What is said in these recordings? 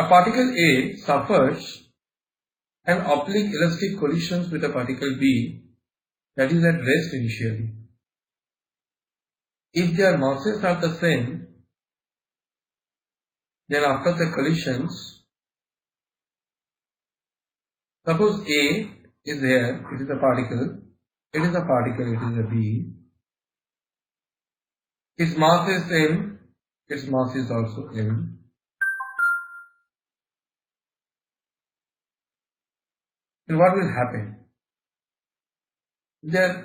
A particle A suffers an oblique elastic collision with a particle B that is at rest initially. If their masses are the same, then after the collisions, suppose A is here, it is a particle, it is a B, its mass is M, its mass is also M. And what will happen? They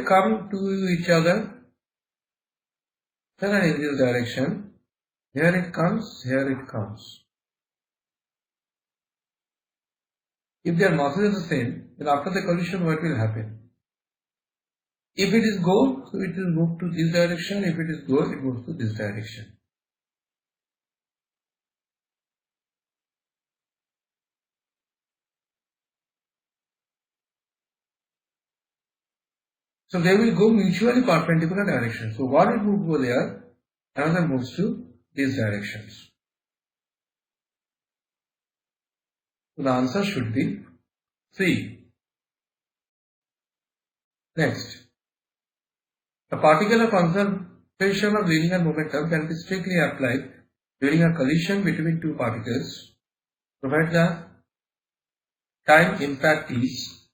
come to each other, then in this direction, here it comes, here it comes. If their masses are the same, then after the collision what will happen? If it is gold, so it will move to this direction, if it is gold, it moves to this direction. So they will go mutually perpendicular directions. So one will go there, another moves to these directions. So the answer should be C. Next. A particular conservation of linear momentum can be strictly applied during a collision between two particles, provided the time impact is.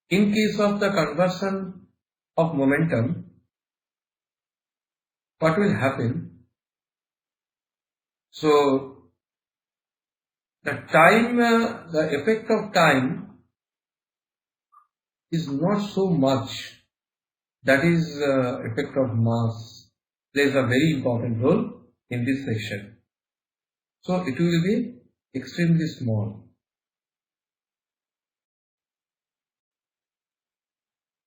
In case of the conversion of momentum, what will happen? So the time, the effect of time is not so much. That is effect of mass plays a very important role in this section. So it will be extremely small.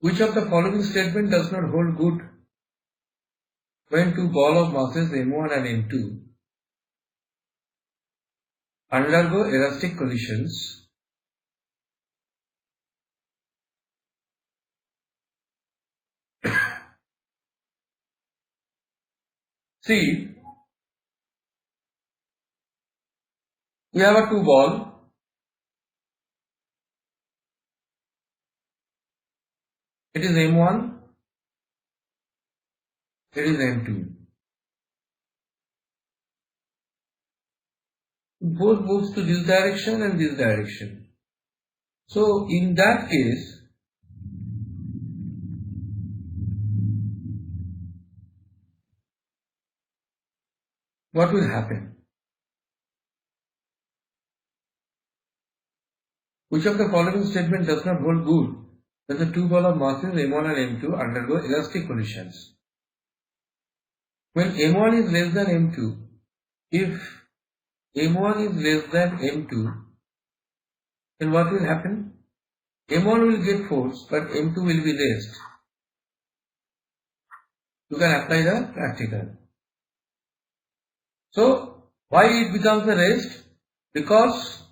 Which of the following statement does not hold good when two balls of masses M1 and M2 undergo elastic collisions? See, we have a two ball. It is M1, it is M2. Both moves to this direction and this direction. So in that case, what will happen? Which of the following statement does not hold good when the two balls of masses M1 and M2 undergo elastic collisions? When M1 is less than M2, if M1 is less than M2, then what will happen? M1 will get force, but M2 will be raised. You can apply the practical. So, why it becomes a rest? Because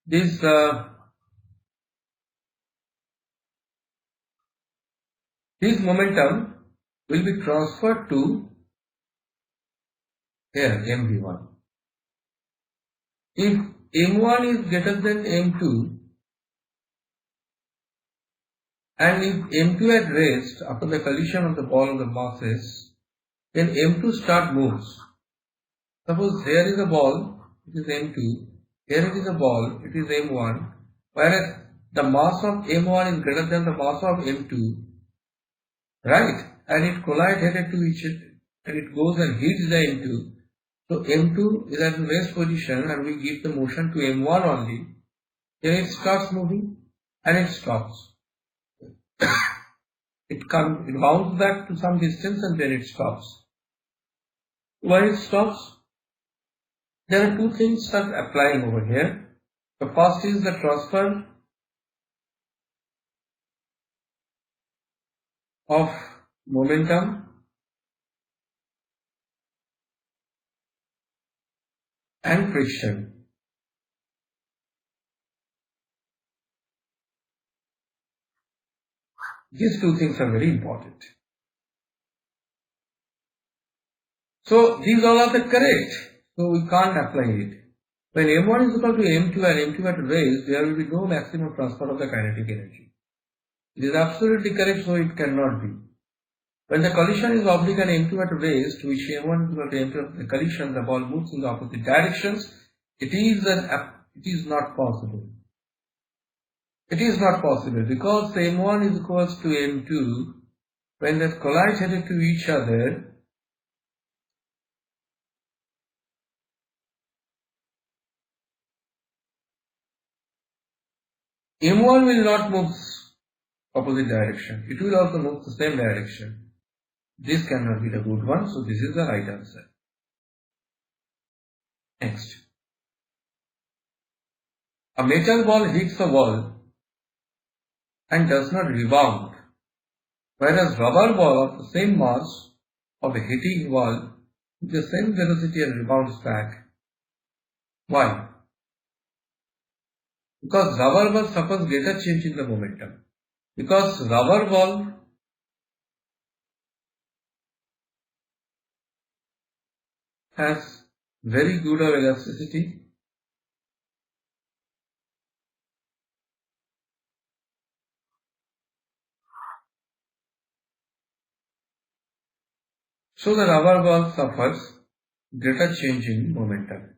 this momentum will be transferred to here mv1. If m1 is greater than m2 and if m2 at rest after the collision of the ball of the masses, then m2 start moves. Suppose here is a ball, it is m2, here it is a ball, it is m1, whereas the mass of m1 is greater than the mass of m2, right? And it collides headed to each other and it goes and hits the m2. So m2 is at rest position and we give the motion to m1 only. Then it starts moving and it stops. It bounces back to some distance and then it stops. When it stops, there are two things that are applying over here. The first is the transfer of momentum and friction. These two things are very important. So these all are the correct. So we can't apply it. When m1 is equal to m2 and m2 at rest, there will be no maximum transfer of the kinetic energy. It is absolutely correct, so it cannot be. When the collision is oblique and m2 at rest, which m1 is equal to m2 at the collision, the ball moves in the opposite directions. It is not possible. It is not possible because m1 is equals to m2. When they collide headed to each other, m1 will not move opposite direction. It will also move the same direction. This cannot be the good one, so this is the right answer. Next. A metal ball hits a wall and does not rebound, whereas rubber ball of the same mass of a hitting wall with the same velocity and rebounds back. Why? Because rubber ball suffers greater change in the momentum. Because rubber ball has very good elasticity. So the rubber ball suffers greater change in momentum.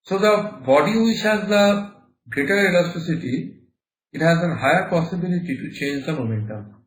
So the body which has the greater elasticity, it has a higher possibility to change the momentum.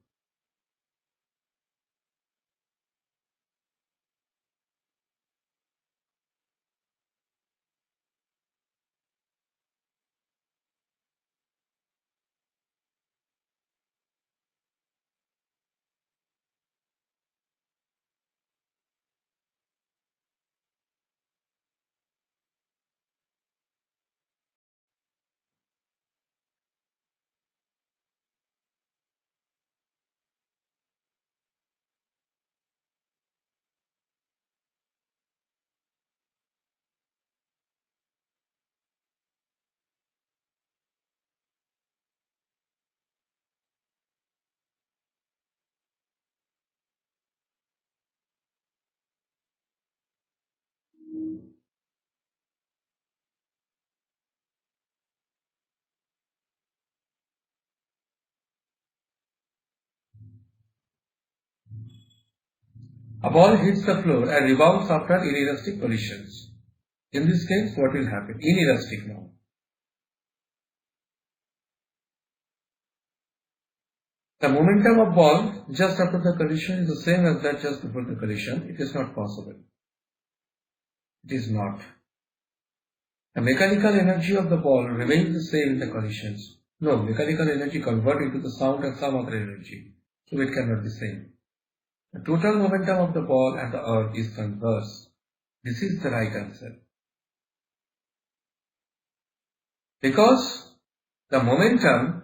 A ball hits the floor and rebounds after inelastic collisions. In this case, what will happen? Inelastic now. The momentum of ball just after the collision is the same as that just before the collision. It is not possible. It is not. The mechanical energy of the ball remains the same in the collisions. No, mechanical energy converted into the sound and some other energy. So it cannot be same. The total momentum of the ball and the earth is converse. This is the right answer. Because the momentum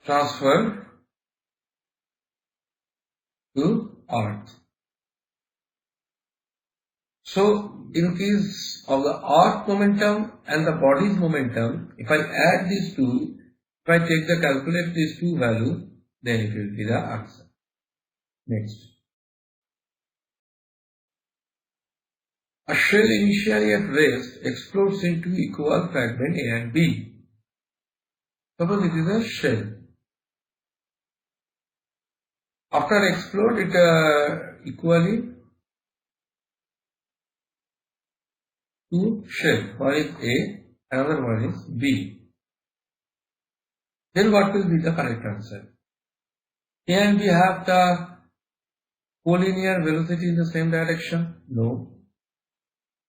transferred to earth. So in case of the earth momentum and the body's momentum, if I add these two, if I take the calculate these two values, then it will be the answer. Next. A shell initially at rest explodes into equal fragment A and B. Suppose it is a shell. After explode, it equally two shell. One is A, another one is B. Then what will be the correct answer? A and B have the collinear velocity in the same direction? No.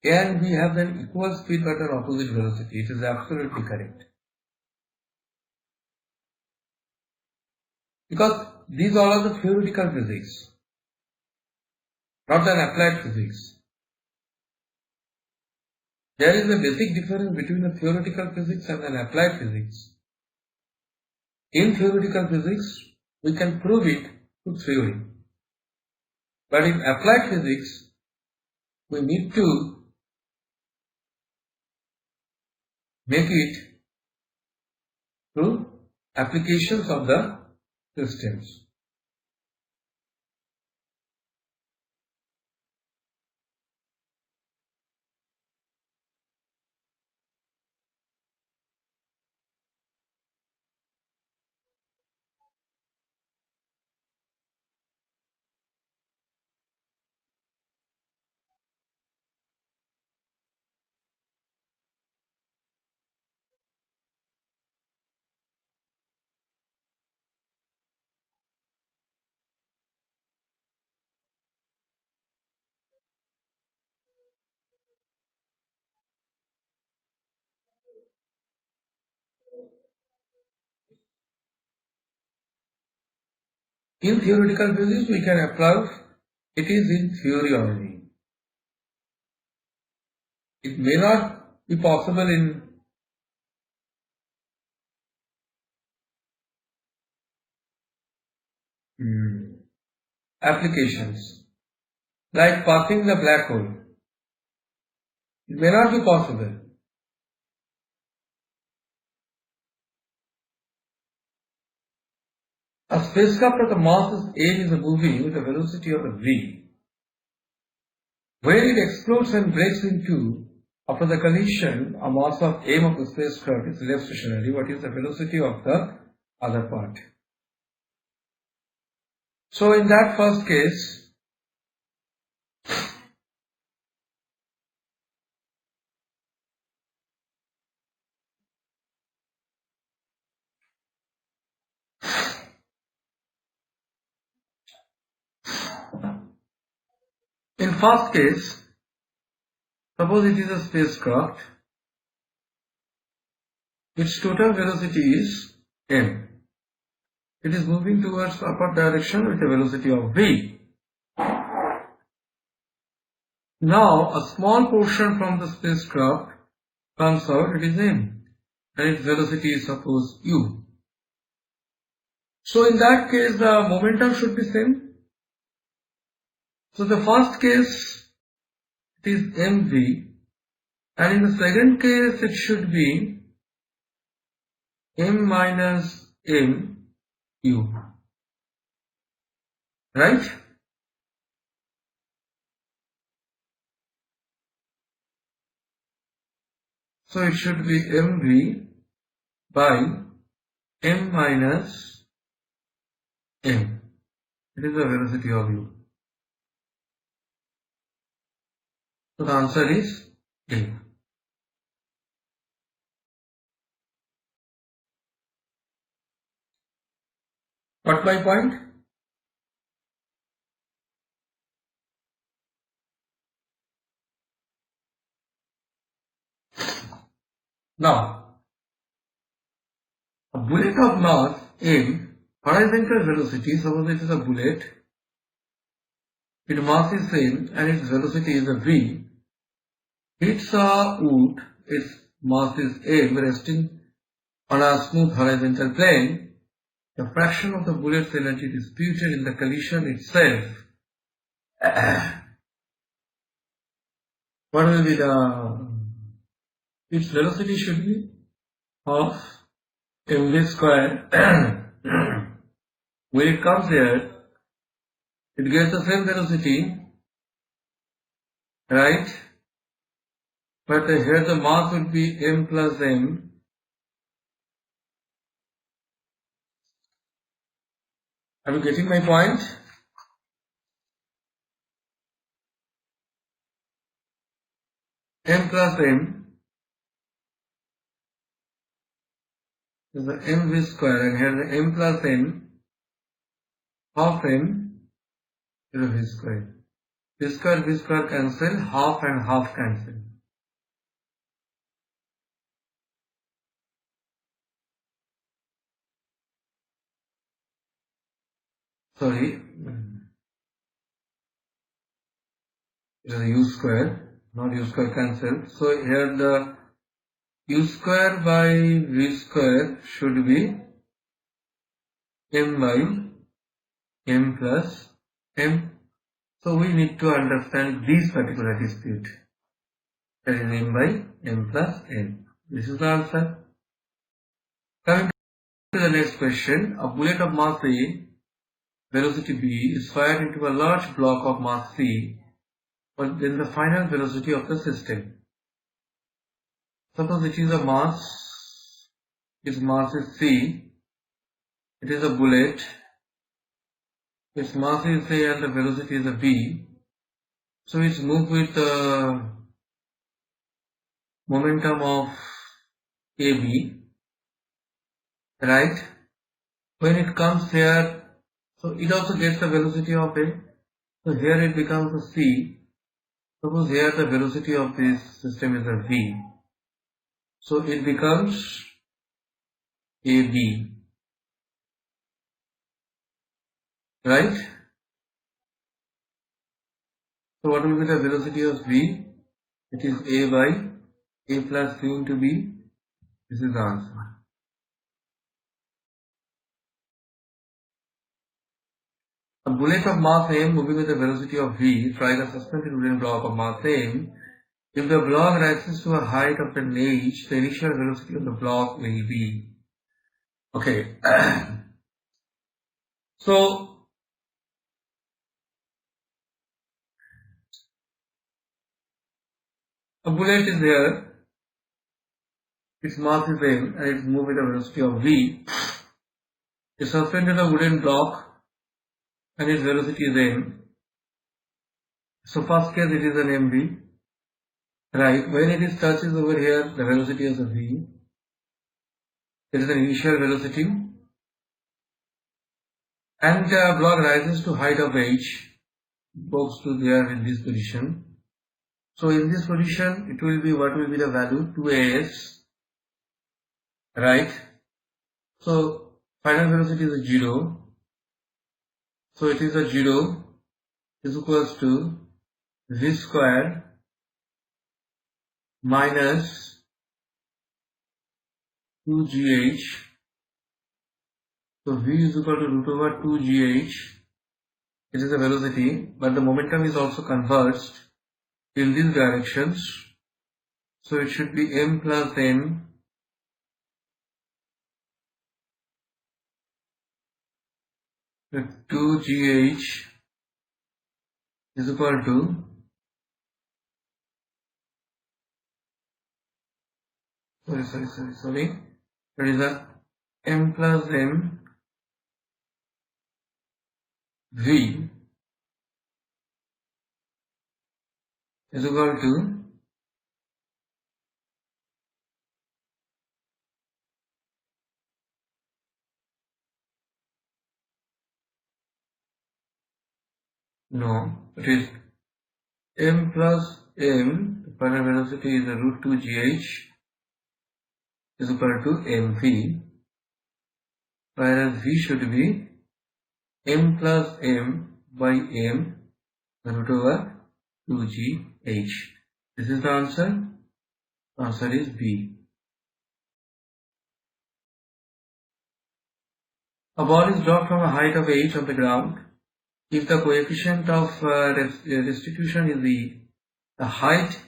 A and B have an equal speed but an opposite velocity. It is absolutely correct. Because these all are the theoretical physics, not an applied physics. There is a basic difference between the theoretical physics and an applied physics. In theoretical physics, we can prove it through theory. But in applied physics, we need to make it through applications of the systems. In theoretical physics, we can apply it is in theory only. It may not be possible in applications, like pathing the black hole. It may not be possible. A spacecraft of the mass m is moving with a velocity of v. When it explodes and breaks in two, after the collision, a mass of m of the spacecraft is left stationary. What is the velocity of the other part? So in that first case, suppose it is a spacecraft, its total velocity is m. It is moving towards the upward direction with a velocity of v. Now a small portion from the spacecraft comes out, it is m, and its velocity is suppose u. So in that case the momentum should be same. So the first case it is mv, and in the second case it should be m minus m u, right? So it should be mv by m minus m. It is the velocity of u. So the answer is A. Got my point? Now, a bullet of mass m, horizontal velocity, suppose it is a bullet, its mass is same and its velocity is a v, hits a wood, its mass is m, resting on a smooth horizontal plane. The fraction of the bullet's energy disputed in the collision itself. What will be its velocity should be half mv square. When it comes here, it gets the same velocity, right? But here the mass would be m plus m. Are you getting my point? M plus m is the mv square, and here the m plus n, half m is v square. V square cancel, half and half cancel. Sorry, it is a u square, not u square cancel. So here the u square by v square should be m by m plus m So we need to understand this particular dispute. That is m by m plus n. This is the answer. Coming to the next question, a bullet of mass A, velocity b, is fired into a large block of mass c, but then the final velocity of the system. Suppose it is a mass, its mass is c, it is a bullet, its mass is a and the velocity is a v, so it's moved with the momentum of AB, right? When it comes here, so it also gets the velocity of A, so here it becomes a c. Suppose here the velocity of this system is a v, so it becomes AB, right? So what will be the velocity of v? It is A by A plus v into b. This is the answer. A bullet of mass m moving with a velocity of v strikes a suspended wooden block of mass m. If the block rises to a height of an h, the initial velocity of the block will be. Okay. So a bullet is there, its mass is m and it's moved with a velocity of v. It's suspended a wooden block and its velocity is m. So first case it is an mv. Right, when it is touches over here, the velocity is a v. It is an initial velocity. And the block rises to height of h, goes to there in this position. So in this position, it will be, what will be the value? 2as, right? So final velocity is a 0. So it is a 0 is equals to v squared minus 2gh. So v is equal to root over 2gh. It is a velocity, but the momentum is also converged in these directions. So it should be m plus n with 2gh is equal to sorry. That is a m plus n v is equal to it is m plus m, the final velocity is a root 2gh is equal to mv, whereas v should be m plus m by m root over 2gh. This is the answer. The answer is B. A ball is dropped from a height of h on the ground. If the coefficient of restitution is the height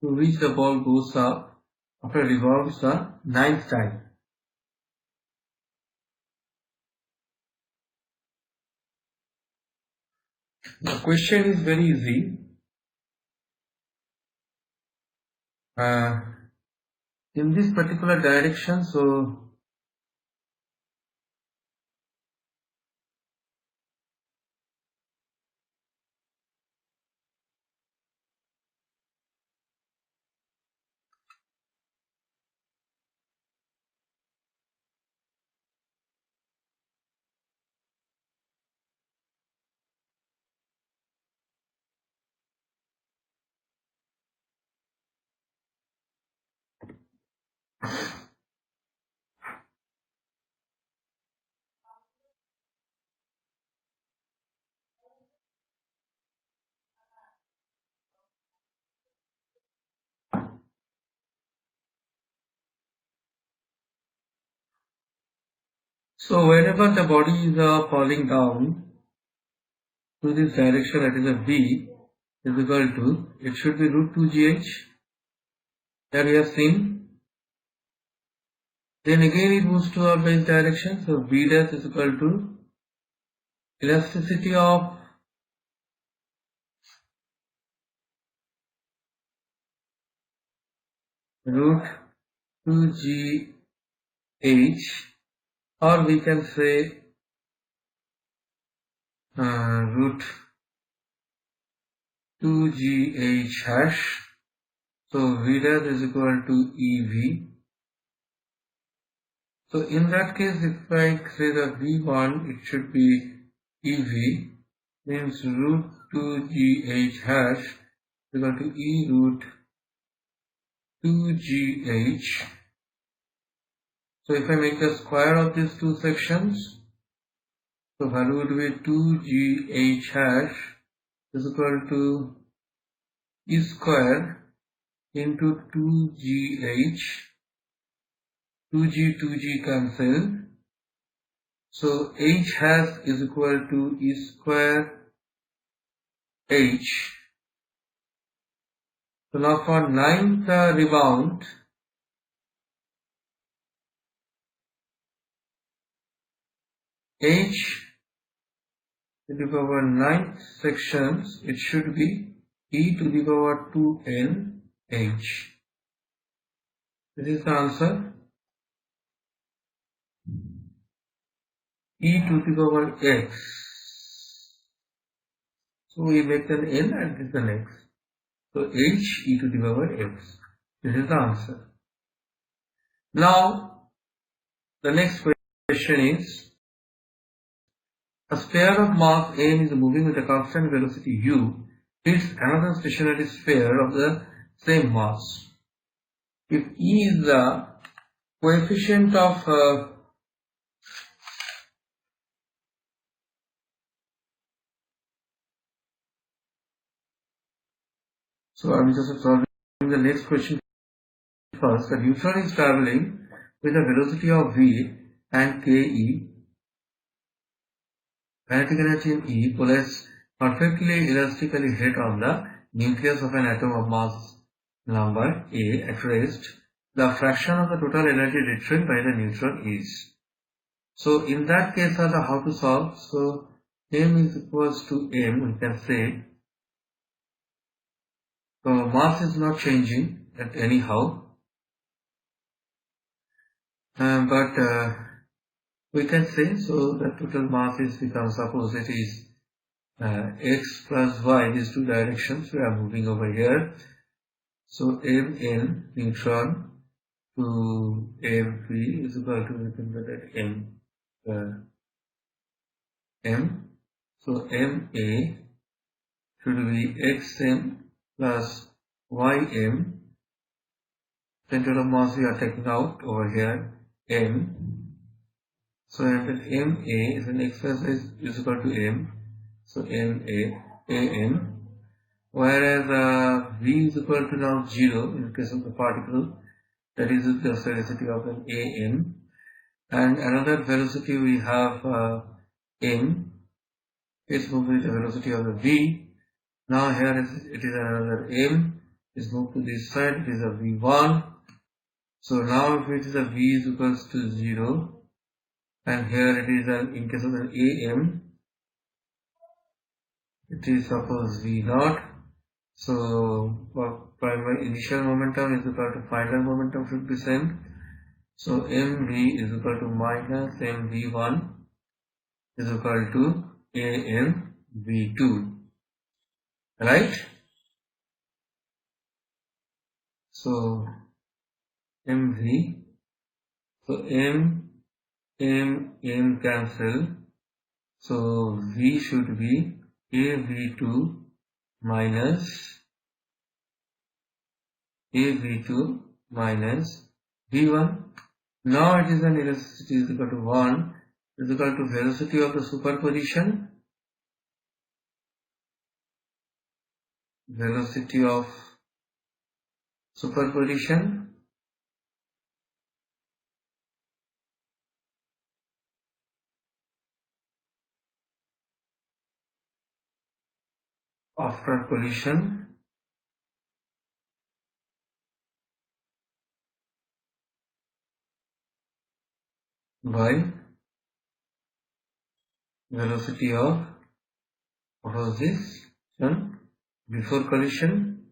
to which the ball goes up after it revolves the 9th time. The question is very easy. In this particular direction, so whenever the body is falling down, to this direction, that is a V, is equal to, it should be root 2gh, that we have seen. Then again it moves to our base direction, so V dash is equal to elasticity of root 2gh, or we can say root 2gh hash. So V dash is equal to EV. So in that case, if I say the V1, it should be EV, means root 2gh hash is equal to E root 2gh. So if I make the square of these two sections, so value would be 2gh hash is equal to E square into 2gh, 2g cancel. So h hash is equal to E square h. So now for ninth rebound, h to the power ninth sections, it should be e to the power 2n h. This is the answer. E to the power x. So we make an n and this is an x. So h e to the power x. This is the answer. Now the next question is, a sphere of mass m is moving with a constant velocity u hits another stationary sphere of the same mass. If E is the coefficient of so I'm just solving the next question first. The neutron is traveling with a velocity of v and ke. Kinetic energy in E pulls perfectly elastically hit on the nucleus of an atom of mass number A at rest. The fraction of the total energy retained by the neutron is. So in that case, how to solve? So m is equals to m, we can say. So mass is not changing at anyhow, but we can say, so the total mass is becomes, suppose it is x plus y, these two directions we are moving over here. So mn neutron to mv is equal to, we can write m. So ma should be xm plus ym. Center of mass we are taking out over here, m. So ma is an exercise is equal to m. So an. Whereas v is equal to now 0 in case of the particle, that is the velocity of an an. And another velocity we have m is moved with the velocity of the v. Now here it is another m is moved to this side, it is a v1. So now if it is a v is equals to 0, and here it is in case of an am, it is suppose v naught. So for primary initial momentum is equal to final momentum should be same. So mv is equal to minus mv1 is equal to amv2, right? So mv, so m cancel, so v should be av2 minus v1. Now it is an elasticity is equal to 1 is equal to velocity of the superposition, velocity of superposition, after collision by velocity of what was this one before collision.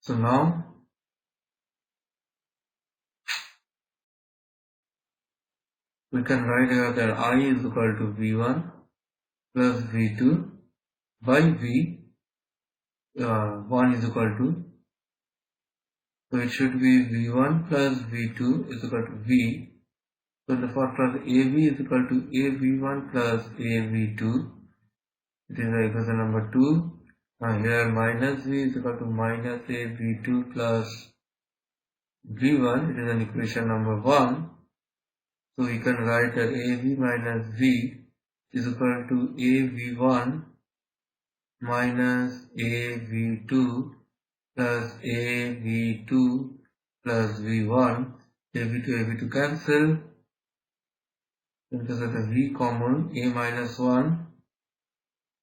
So now we can write here that I is equal to V1 plus V2 by V. 1 is equal to, so it should be V1 plus V2 is equal to V. So the formula AV is equal to AV1 plus AV2. It is equation number 2. Here minus V is equal to minus AV2 plus V1. It is an equation number 1. So we can write that AV minus V is equal to AV1 minus AV2 plus AV2 plus V1. AV2 cancel. Because of the V common, A minus 1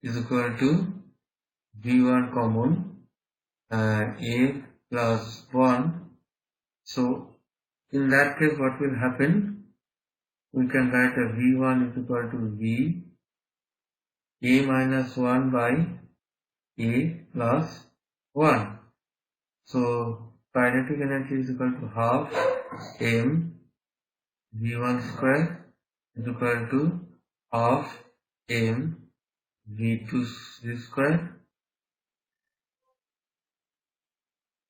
is equal to V1 common A plus 1. So in that case what will happen? We can write a V1 is equal to V A minus 1 by A plus 1. So kinetic energy is equal to half M V1 square is equal to half M V2 square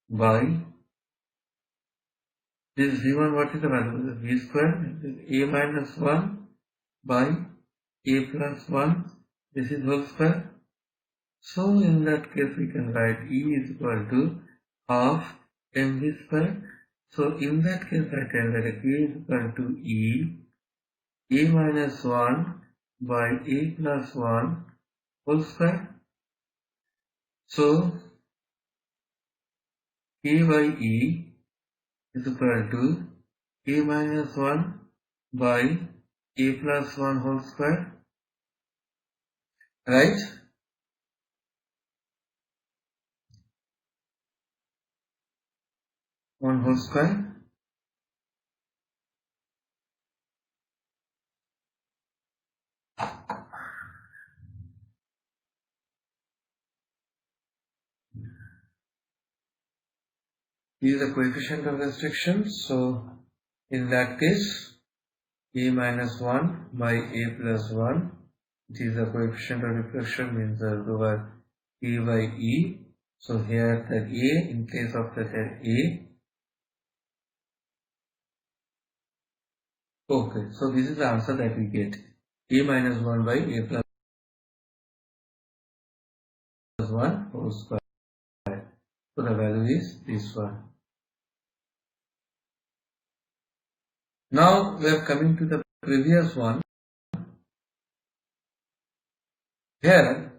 by this V1, what is the value? V square, A minus 1 by A plus 1, this is whole square. So in that case we can write E is equal to half mv square. So in that case I can write A is equal to E A minus 1 by A plus 1 whole square. So A by E is equal to A minus 1 by A plus 1 whole square, right? One whole square. This is the coefficient of restriction. So in that case, A minus 1 by A plus 1. It is the coefficient of reflection, means over A by E. So here the A, in case of the A. Okay, so this is the answer that we get. A minus 1 by A plus 1 whole square. So the value is this one. Now we are coming to the previous one. Here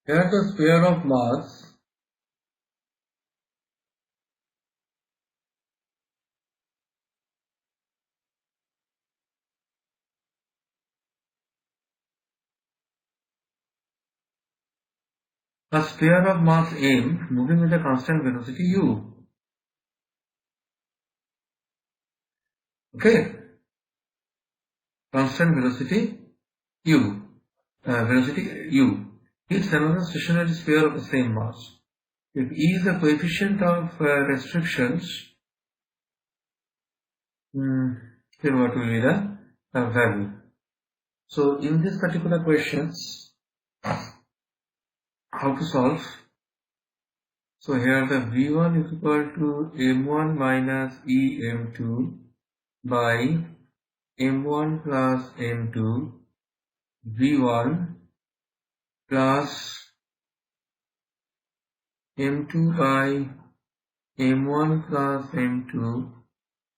here the sphere of mass m moving with a constant velocity u. Okay, constant velocity u. Velocity u. Is another stationary sphere of the same mass. If E is the coefficient of restrictions, then what will be the value? So in this particular questions, how to solve? So here the V1 is equal to M1 minus EM2 by M1 plus M2 V1 plus M2 by M1 plus M2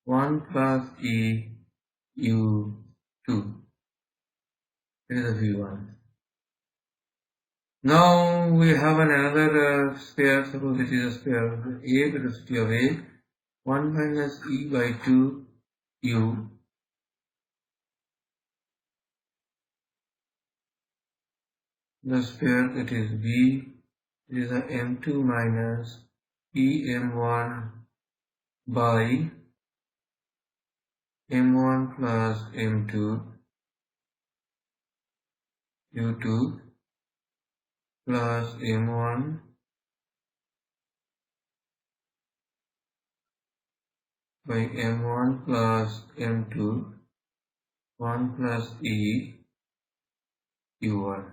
1 plus E U2. It is a V1. Now we have another sphere. Suppose it is a sphere. A velocity of A, 1 minus E by 2 U. The sphere, that is V, it is a M2 minus EM1 by M1 plus M2 U2 plus M1 by M1 plus M2 1 plus E U1.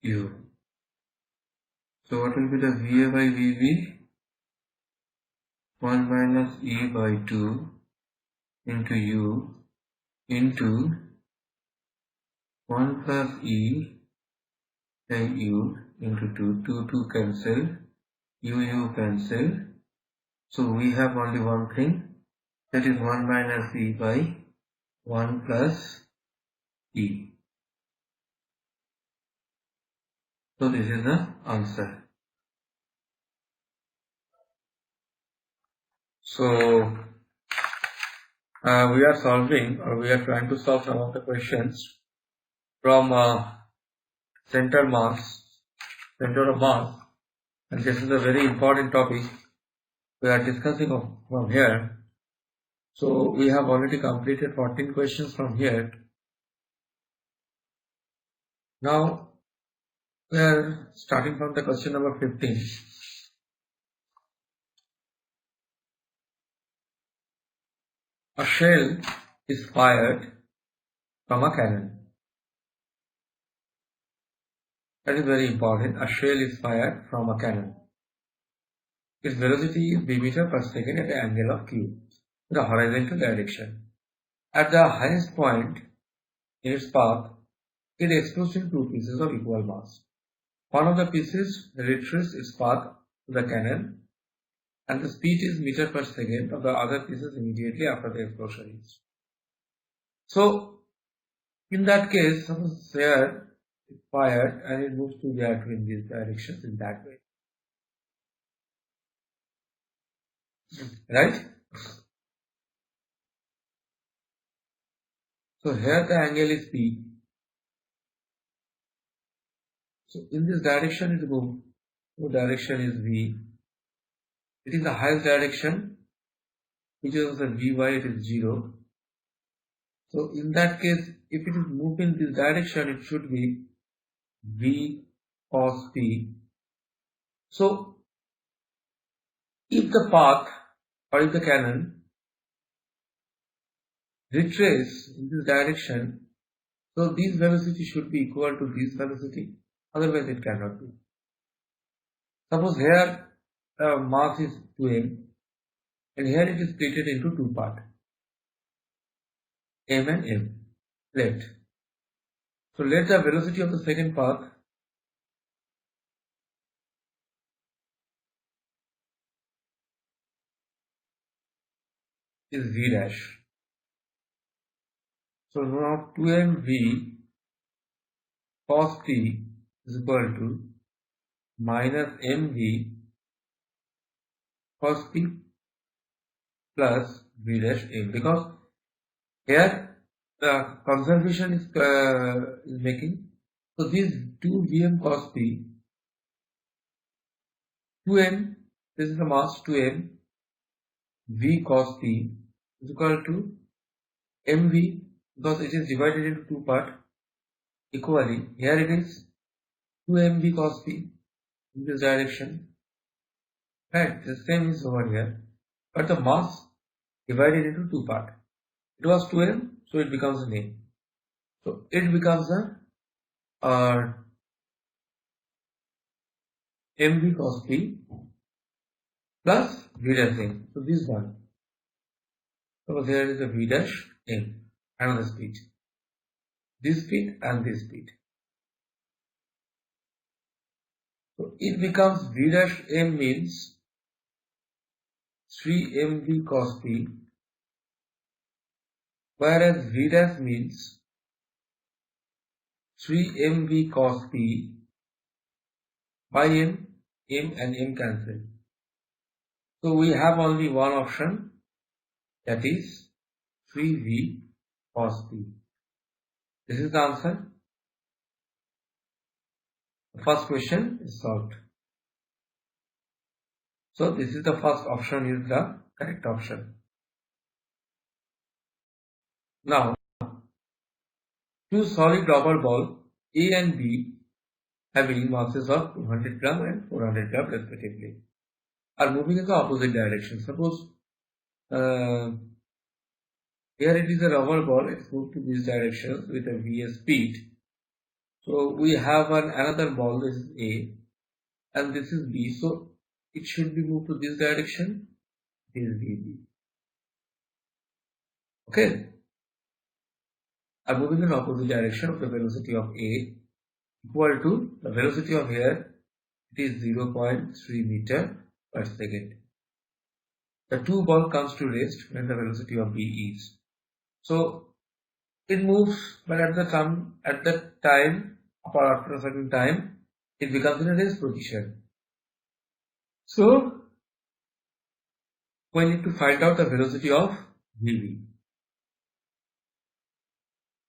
U. So what will be the VA by VB? 1 minus E by 2 into U into 1 plus E by U into 2 cancel, U cancel. So we have only one thing, that is 1 minus E by 1 plus E. So this is the answer. So we are solving, or we are trying to solve some of the questions from center of mass, and this is a very important topic we are discussing from here. So we have already completed 14 questions from here. Now we are starting from the question number 15. A shell is fired from a cannon. That is very important. A shell is fired from a cannon. Its velocity is v meter per second at the angle of q in the horizontal direction. At the highest point in its path, it explodes in two pieces of equal mass. One of the pieces retraces its path to the cannon, and the speed is meter per second of the other pieces immediately after the explosion. So in that case, suppose there it fired and it moves to there in these directions in that way. Right? So here the angle is P. So in this direction it moves. So direction is V. It is the highest direction, which is the Vy, it is 0. So in that case, if it is moving in this direction, it should be V cos P. So if the path or if the cannon retraces in this direction, so this velocity should be equal to this velocity, otherwise it cannot be. Suppose here mass is 2m and here it is split into two parts, m and m. Let. So let the velocity of the second path is v dash. So now 2mv cos t is equal to minus mv cos t plus v dash m, because here the conservation is making. So this 2vm cos t, 2m, this is the mass 2m, v cos t is equal to mv, because it is divided into two parts equally. Here it is 2mv cos t in this direction, right? The same is over here, but the mass divided into two parts. It was 2m, so it becomes an m. So it becomes a mv cos t plus v dash m. So this one. So there is a v dash m, another speed. This speed and this speed. So it becomes v dash m means 3mv cos p, whereas v dash means 3mv cos p by m and m cancel. So we have only one option, that is 3v cos p. This is the answer. The first question is solved. So this is the first option, is the correct option. Now, two solid rubber balls A and B having masses of 200 gram and 400 gram respectively are moving in the opposite direction. Suppose here it is a rubber ball, it's moved to this direction with a v speed. So we have another ball, this is A and this is B, so it should be moved to this direction, this is VB. Okay, are moving in opposite direction of the velocity of A equal to the velocity of here, it is 0.3 meter per second. The two ball comes to rest when the velocity of B is. So it moves, but after a certain time, it becomes in a rest position. So we need to find out the velocity of VB.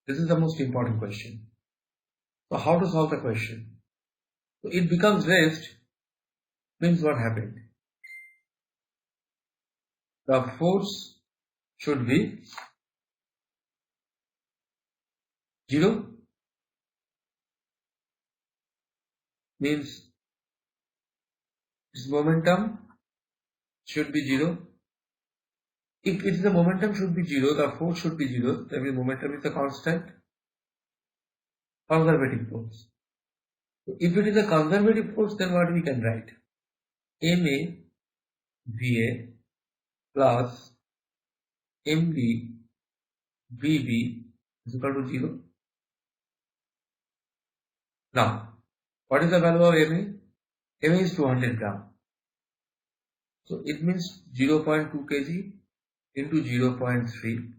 This is the most important question. So how to solve the question? So it becomes rest means what happened? The force should be 0, means its momentum should be 0. If it is the momentum should be 0, the force should be 0, that means momentum is a constant, conservative force. So if it is a conservative force, then what we can write? MA VA plus MB VB is equal to 0. Now, what is the value of MA? MA is 200 gram. So it means 0.2 kg into 0.3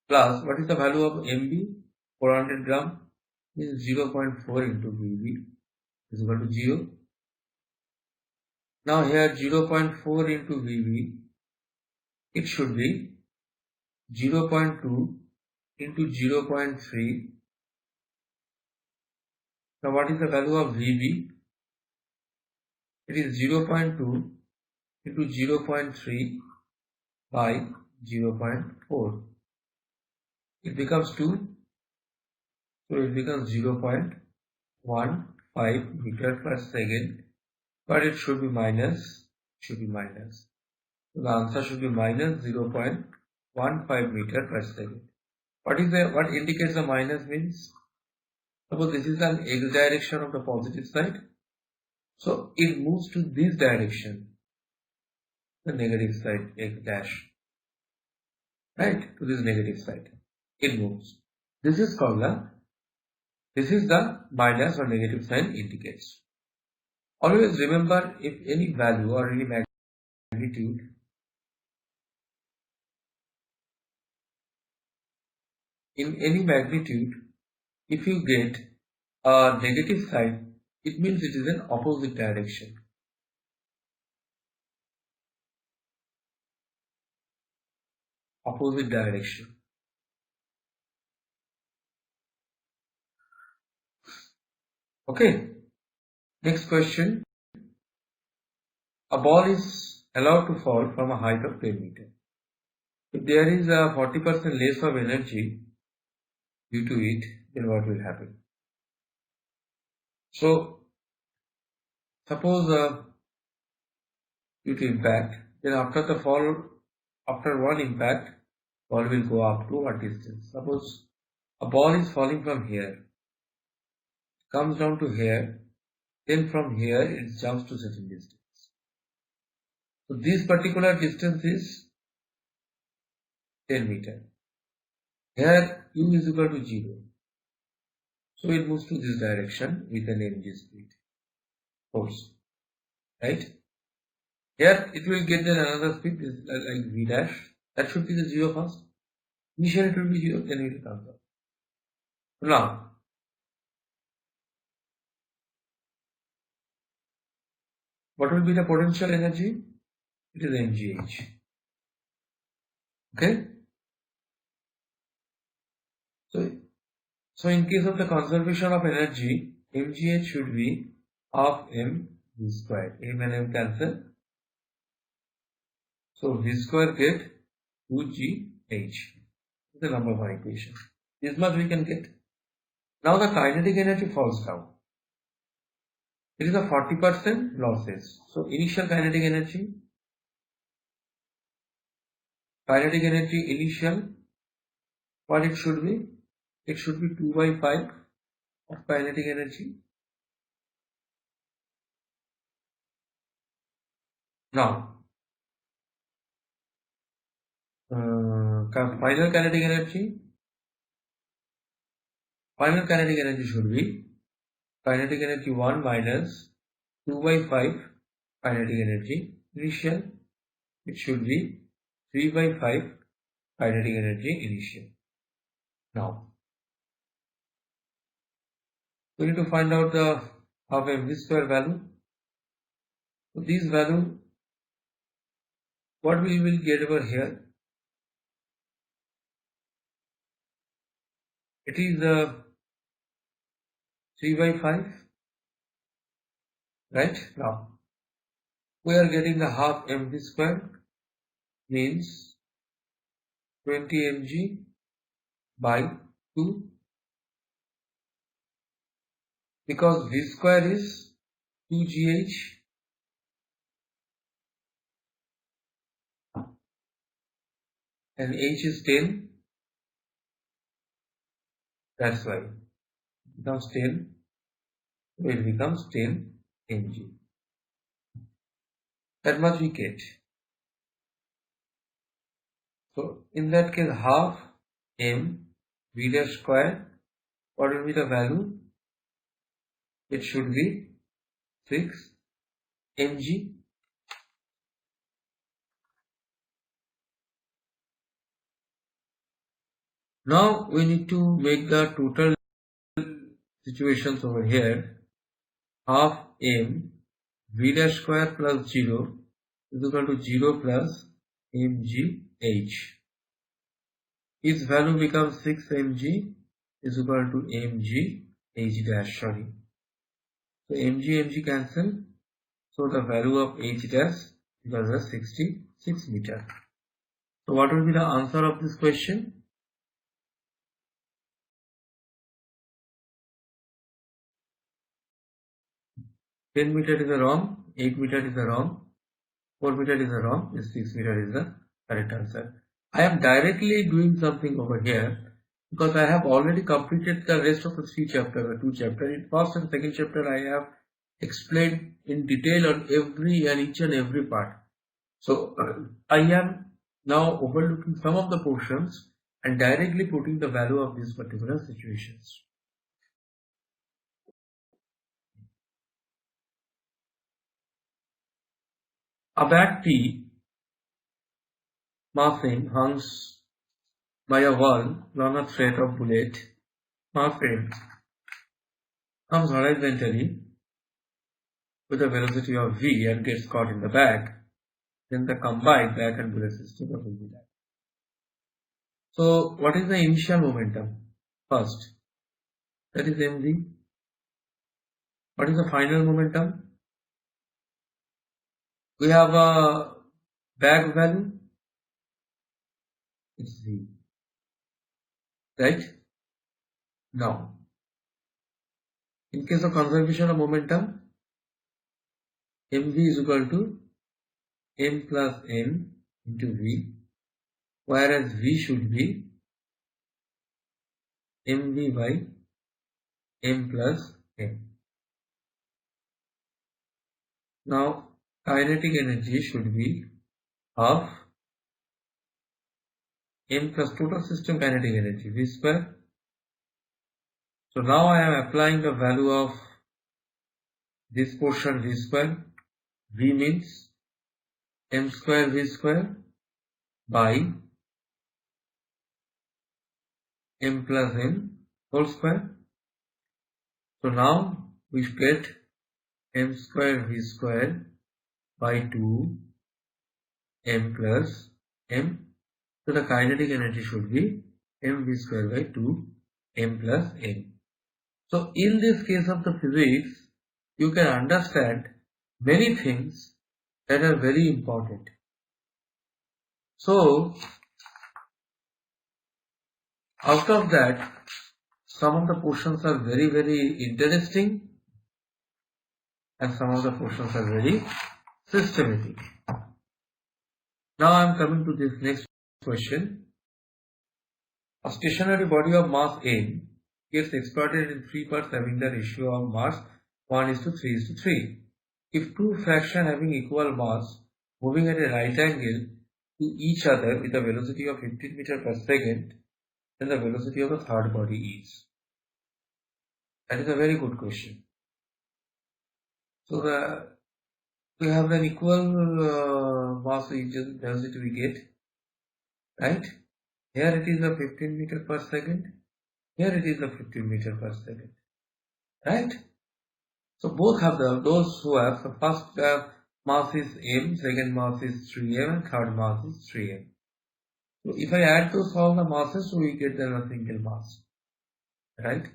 plus what is the value of MB? 400 gram means 0.4 into VB is equal to 0. Now here 0.4 into VB, it should be 0.2 into 0.3. Now what is the value of VB? It is 0.2 into 0.3 by 0.4. It becomes 2. So it becomes 0.15 meter per second. But it should be minus. So the answer should be minus 0.15 meter per second. What indicates the minus means? Suppose this is an x direction of the positive side. So it moves to this direction, the negative side, x dash. Right? To this negative side. It moves. This is the minus or negative sign indicates. Always remember, if any value or any magnitude in any magnitude, if you get a negative sign, it means it is an opposite direction. Opposite direction. Okay. Next question. A ball is allowed to fall from a height of 10 meters. If there is a 40% less of energy due to it, then what will happen? So, suppose due to impact, then after the fall, after one impact, ball will go up to what distance? Suppose a ball is falling from here, comes down to here, then from here it jumps to certain distance. So this particular distance is 10 meters. Here u is equal to 0. So it moves to this direction with an mg speed. force, right? Here it will get then another speed like v dash. That should be the 0 first. Initially it will be 0, then it will come down. Now, what will be the potential energy? It is mgh. Okay? So in case of the conservation of energy, mgh should be half m v square. M and m cancel. So v square get 2gh. The number one equation. This much we can get. Now the kinetic energy falls down. It is a 40% losses. So initial kinetic energy initial, what it should be? It should be 2 by 5 of kinetic energy. Now, final kinetic energy should be kinetic energy 1 minus 2 by 5 kinetic energy. Initial, it should be 3 by 5 kinetic energy initial. Now, we need to find out the half mv square value. So this value, what we will get over here? It is 3 by 5, right? Now, we are getting the half mv square means 20 mg by 2, because v square is 2gh and h is 10, that's why it becomes 10, so it becomes 10 mg. That much we get. So in that case, half m v dash square, what will be the value? It should be 6 mg. Now we need to make the total situations over here. Half m v dash square plus 0 is equal to 0 plus mgh. Its value becomes 6 mg is equal to mg h dash, sorry. So mg cancel. So the value of h dash is 66 meter. So what will be the answer of this question? "10 meter is wrong, 8 meter is wrong, 4 meter is wrong, 6 meter is the correct answer." I am directly doing something over here because I have already completed the rest of the 2 chapters. In first and second chapter I have explained in detail on each and every part. So I am now overlooking some of the portions and directly putting the value of these particular situations. A bag tea muffin hangs by a wall along a thread of bullet. Muffin comes horizontally with a velocity of v and gets caught in the bag. Then the combined bag and bullet system will be that. So what is the initial momentum? First, that is mv. What is the final momentum? We have a bag value, it's v, right? Now, in case of conservation of momentum, mv is equal to m plus n into v, whereas v should be mv by m plus n. Now, kinetic energy should be half m plus total system kinetic energy, v square. So now I am applying the value of this portion v square, v means m square v square by m plus n whole square. So now we get m square v square by 2 m plus m. So the kinetic energy should be mv square by 2 m plus n. So in this case of the physics, you can understand many things that are very important. So out of that, some of the portions are very, very interesting and some of the portions are very systematic. Now I am coming to this next question. A stationary body of mass n gets expanded in 3 parts having the ratio of mass 1:3:3. If two fractions having equal mass moving at a right angle to each other with a velocity of 15 meters per second, then the velocity of the third body is. That is a very good question. So we have an equal mass velocity we get, right? Here it is a 15 meters per second. Here it is a 15 meters per second, right? So both have those who have the first mass is m, second mass is 3m, and third mass is 3m. So if I add those all the masses, so we get a single mass, right?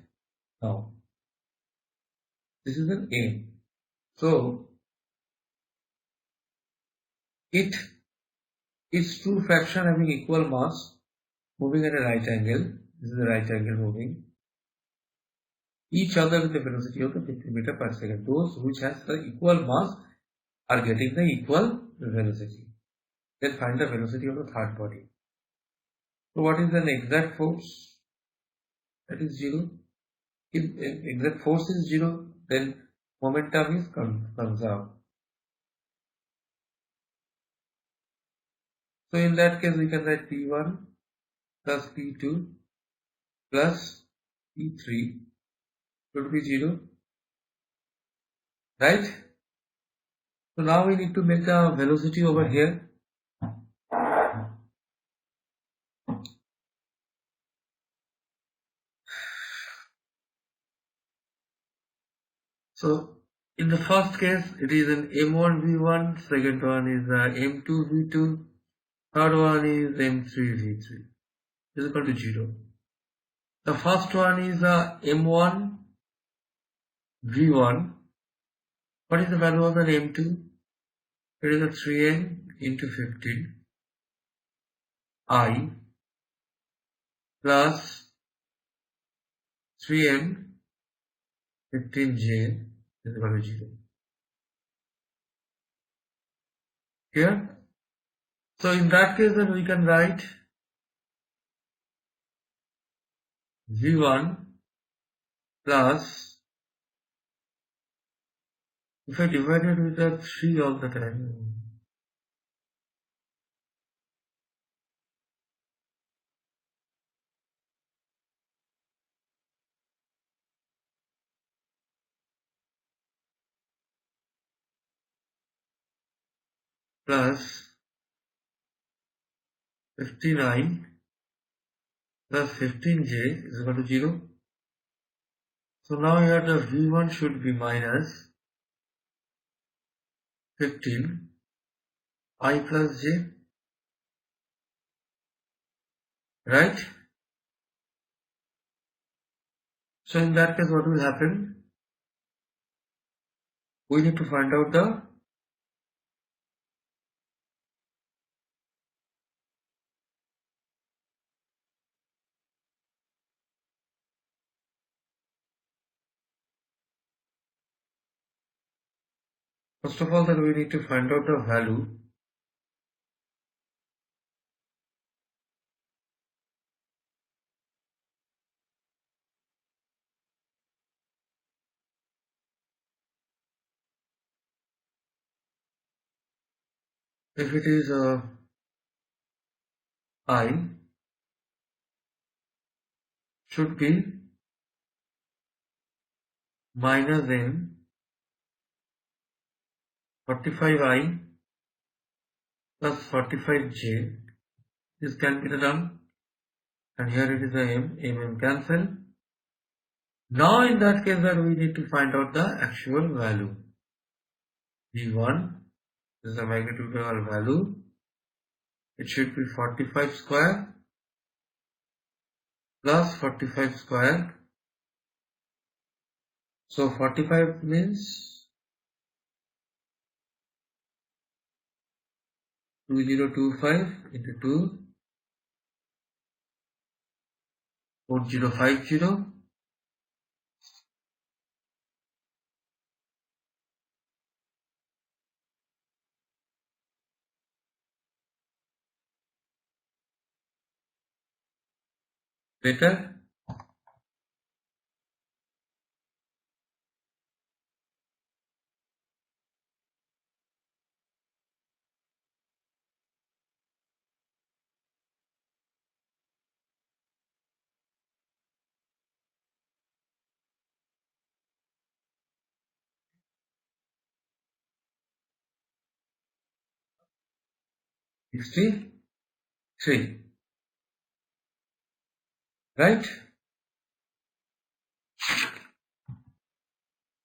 Now this is an m. So it is two fractions having equal mass moving at a right angle. This is the right angle moving each other with the velocity of the 15 meters per second. Those which has the equal mass are getting the equal velocity. Then find the velocity of the third body. So what is an exact force? That is 0. If exact force is 0, then momentum is conserved. So in that case, we can write P1 plus P2 plus P3 should be 0, right? So now we need to make the velocity over here. So in the first case, it is an m1 v1, second one is m2 v2, third one is m3 v3 is equal to 0. The first one is m1 v1. What is the value of the m2? It is a 3n into 15 I plus 3m 15j is equal to 0. Here, so in that case, then we can write v1 plus, if I divide it with the 3 all the time, plus 59 plus 15j is equal to 0. So now here the v1 should be minus 15 I plus j, right? So in that case, what will happen? We need to find out the first of all, that we need to find out the value if it is I should be minus n 45I plus 45J. This can be done, and here it is a m cancel. Now in that case that we need to find out the actual value. V1 is the magnitudinal value. It should be 45 square plus 45 square. So 45 means 2025 into 2, 4050. Better? $63, right?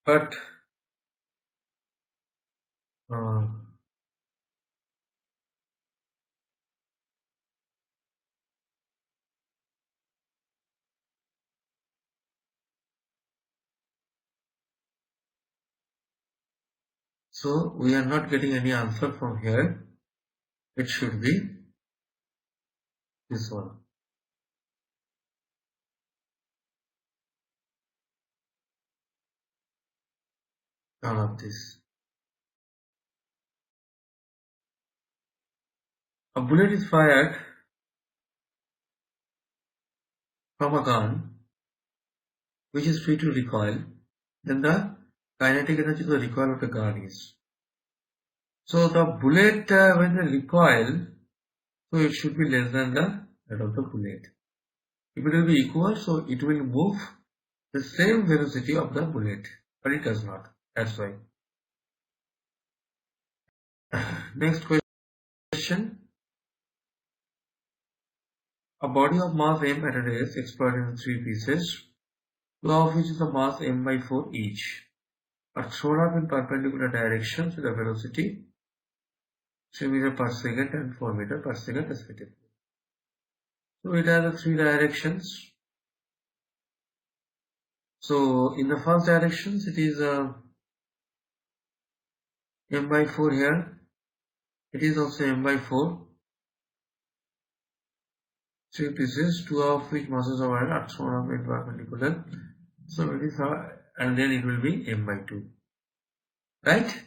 But so we are not getting any answer from here. It should be this one. None of this. A bullet is fired from a gun which is free to recoil, then the kinetic energy of the recoil of the gun is. So the bullet when they recoil, so it should be less than the that of the bullet. If it will be equal, so it will move the same velocity of the bullet, but it does not. That's why. Next question. A body of mass m at a race exploded in 3 pieces, 2 of which is the mass m by 4 each, are thrown up in perpendicular directions with a velocity 3 meters per second and 4 meters per second respectively. So it has the 3 directions. So in the first directions it is m by 4 here. It is also m by 4. 3 pieces, 2 of which masses of iron are thrown up in perpendicular. So it is and then it will be m by 2. Right?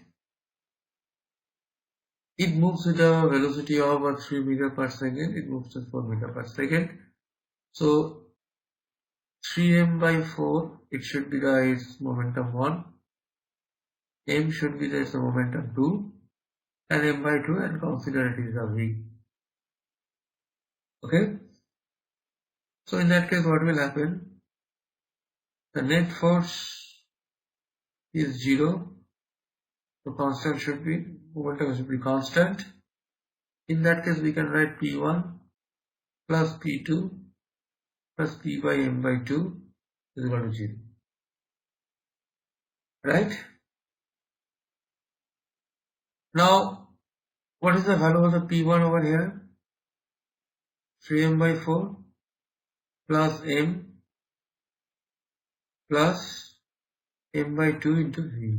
It moves with a velocity of 3 meters per second. It moves at 4 meters per second. So 3m by 4, it should be its momentum 1. M should be its momentum 2. And m by 2, and consider it is a v. Okay? So in that case, what will happen? The net force is 0. The constant should be, momentum should be constant. In that case, we can write P1 plus P2 plus P by m by 2 is equal to 0. Right? Now, what is the value of the P1 over here? 3m by 4 plus m plus m by 2 into v.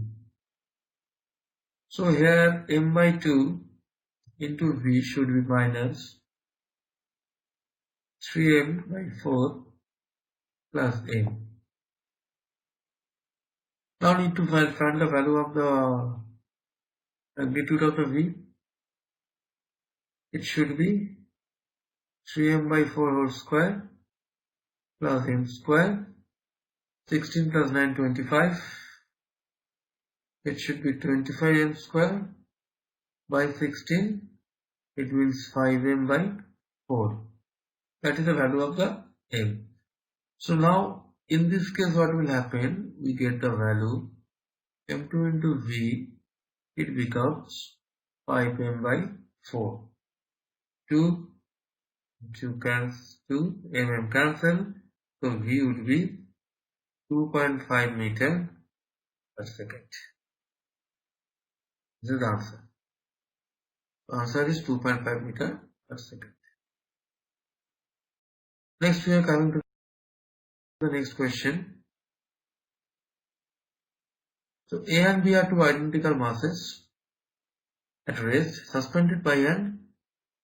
So here m by 2 into v should be minus 3m by 4 plus m. Now need to find the value of the magnitude of the v. It should be 3m by 4 whole square plus m square. 16 plus 9, 25. It should be 25m square by 16. It means 5m by 4. That is the value of the m. So now in this case what will happen? We get the value m2 into v it becomes 5m by 4. 2 mm cancel, so V would be 2.5 meter per second. This is the answer. The answer is 2.5 meter per second. Next we are coming to the next question. So A and B are two identical masses at rest suspended by an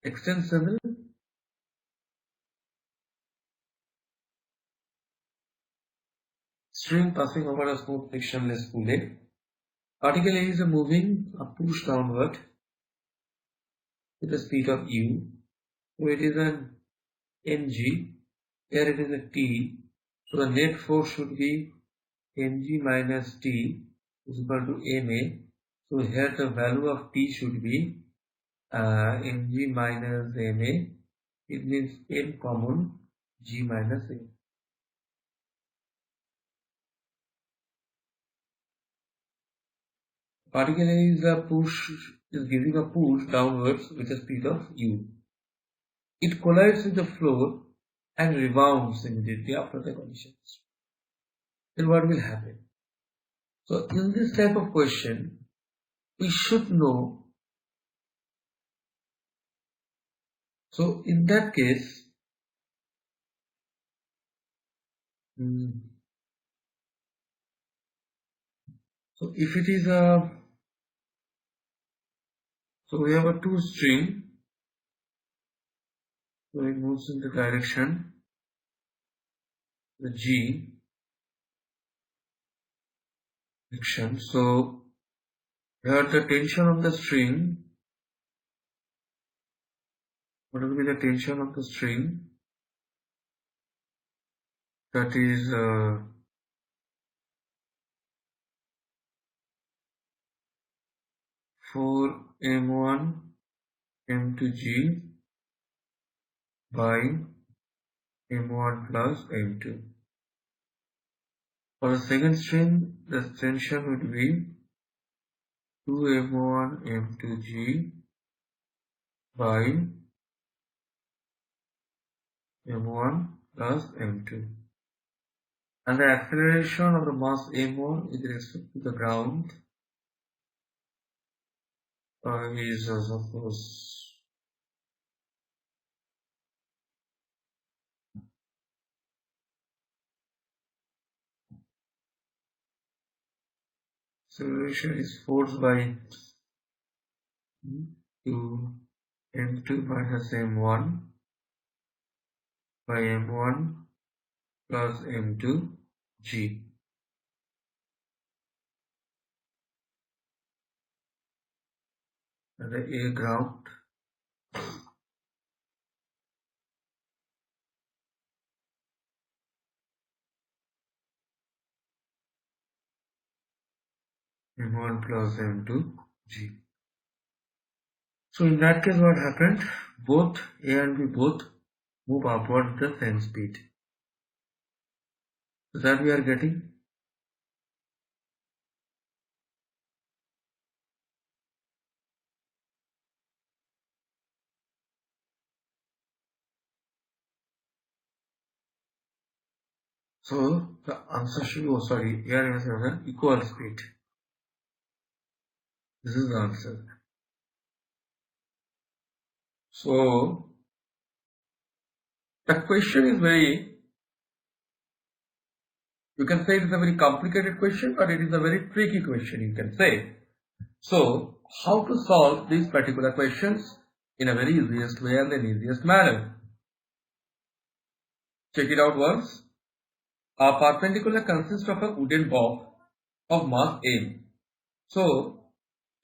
extensible string passing over a smooth frictionless fluid. Particle A is moving a push downward with the speed of u. So it is an mg. Here it is a t. So the net force should be mg minus t is equal to ma. So here the value of t should be mg minus ma. It means m common g minus a. Particle is giving a push downwards with the speed of u. It collides with the floor and rebounds immediately after the collisions. Then what will happen? So in this type of question, we should know. So in that case, so if it is a, so we have a two string. So it moves in the direction, the G direction. So here the tension of the string, what will be the tension of the string? That is 4m1 m2g by m1 plus m2. For the second string, the tension would be 2m1 m2g by m1 plus m2. And the acceleration of the mass m1 with respect to the ground is suppose acceleration is force by 2 m2 minus m1 by m1 plus m2 g. And the A ground m1 plus m2 g. So in that case what happened? Both A and B both move upward with the same speed. So that we are getting. So the answer should be, here is an equal speed. This is the answer. So the question is very, you can say it is a very complicated question, but it is a very tricky question, you can say. So how to solve these particular questions in a very easiest way and the easiest manner? Check it out once. A perpendicular consists of a wooden box of mass m. So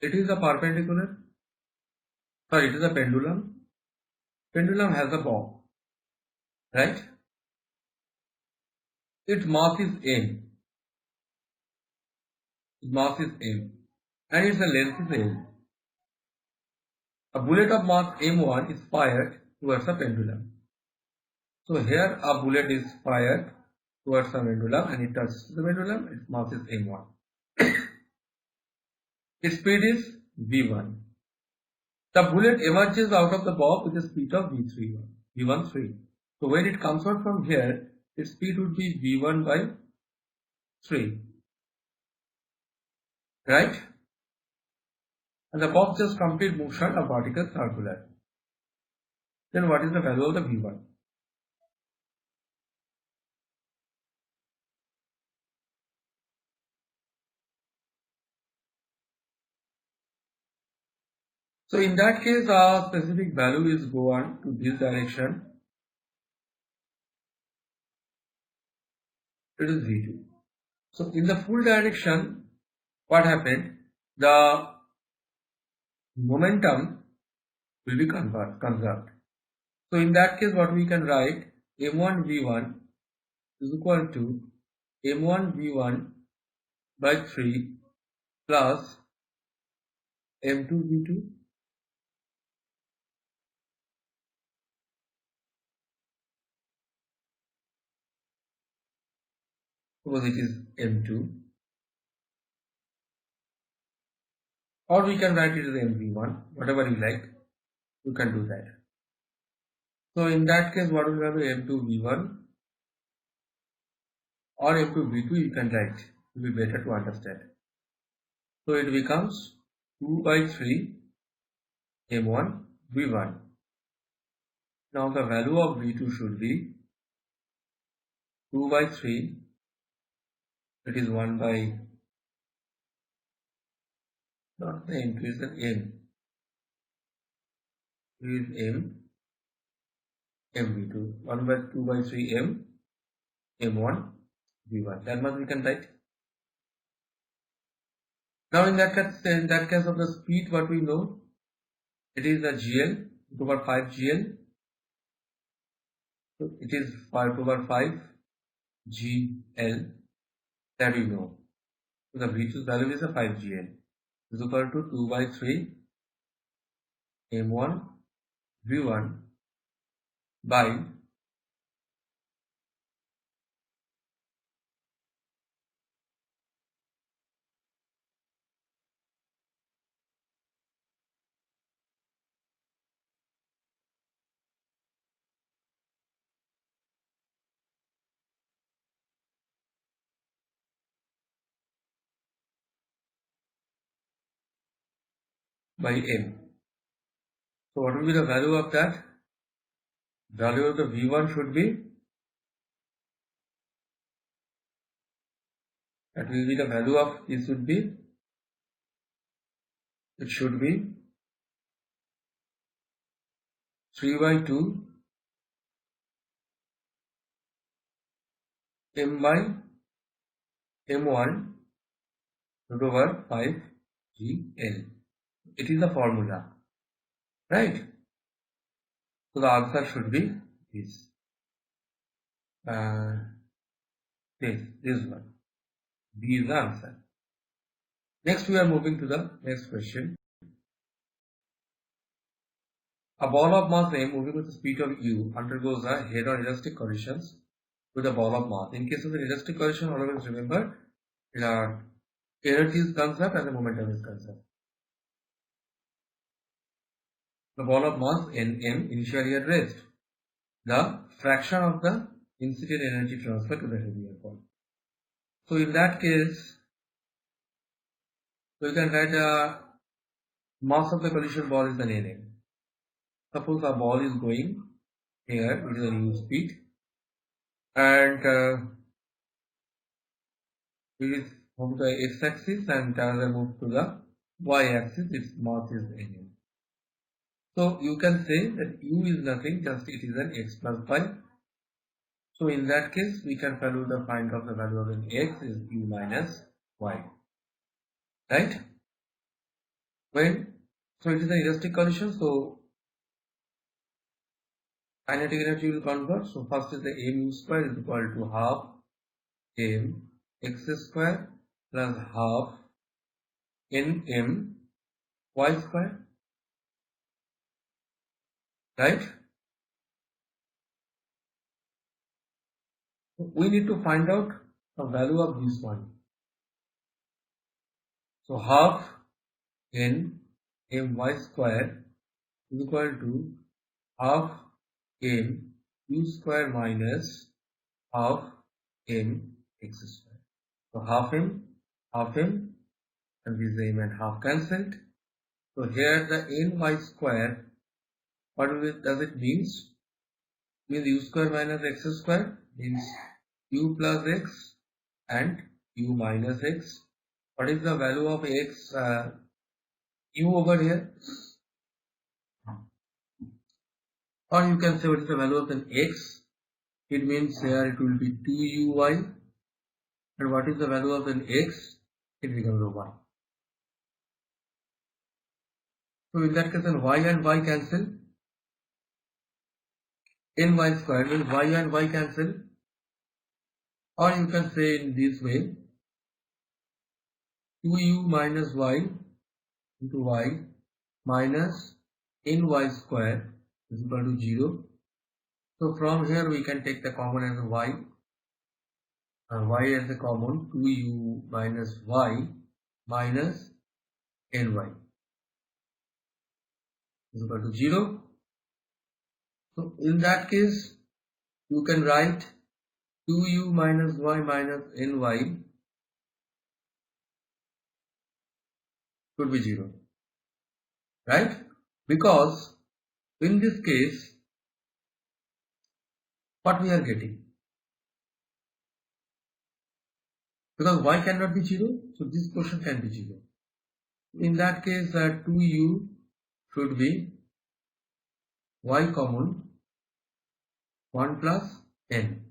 it is a perpendicular, it is a pendulum. Pendulum has a box, right? Its mass is m. Its mass is m. And its length is l. A bullet of mass m1 is fired towards a pendulum. So here a bullet is fired towards a pendulum and it touches the pendulum. Its mass is m1. Its speed is v1. The bullet emerges out of the bob with a speed of v1 3. So when it comes out from here, its speed would be v1 by 3. Right? And the bob just complete motion of particle circular. Then what is the value of the v1? So in that case, our specific value is go on to this direction. It is v2. So in the full direction, what happened? The momentum will be conserved. So in that case, what we can write, m1 v1 is equal to m1 v1 by 3 plus m2 v2 suppose it is m2, or we can write it as mv1, whatever you like, you can do that. So in that case, what will have m2 v1 or m2 v2 you can write, it will be better to understand. So it becomes 2 by 3 m1 v1. Now the value of v2 should be 2 by 3, that is 1 by, not the m2 is the m, is mv2, 1 by 2 by 3 m1 v1. That much we can write. Now in that case of the speed, what we know, it is the gl over 5 gl. So it is 5 over 5 gl, that we know. So the v2's value is a 5 gl, is equal to 2 by 3 m1 v1 by m. So what will be the value of that? Value of the v1 should be, that will be the value of this would be, it should be 3 by 2 m by m1 root over 5 gl. It is the formula, right? So the answer should be this. This one. B is the answer. Next we are moving to the next question. A ball of mass m moving with the speed of u undergoes a head-on elastic collisions with a ball of mass. In case of the elastic collision, always remember energy is conserved and the momentum is conserved. The ball of mass nm initially at rest. The fraction of the incident energy transfer to the heavier ball. So in that case, we can write a mass of the collision ball is an nm. Suppose a ball is going here with a u speed, and it is moved to the x-axis and another move to the y-axis. Its mass is nm. So you can say that u is nothing, just it is an x plus 5. So in that case, we can find the value of an x is u minus y, right? So it is an elastic collision, so kinetic energy will convert. So first is the mu square is equal to half m x square plus half nm y square, right? We need to find out the value of this one. So half n my square is equal to half m u square minus half m x square. So half m, and this m and half cancelled. So here the ny square, what does it means? Means u square minus x square means u plus x and u minus x. What is the value of x, u over here? Or you can say what is the value of an x? It means here it will be 2uy. And what is the value of an x? It becomes a y. So in that case, then y and y cancel. Ny square means y and y cancel. Or you can say in this way, 2u minus y into y minus ny square is equal to 0. So from here we can take the common as a y. Y as a common, 2u minus y minus ny is equal to 0. So in that case, you can write 2u minus y minus ny should be 0. Right? Because in this case, what we are getting? Because y cannot be 0, so this portion can be 0. In that case, 2u should be y common 1 plus n.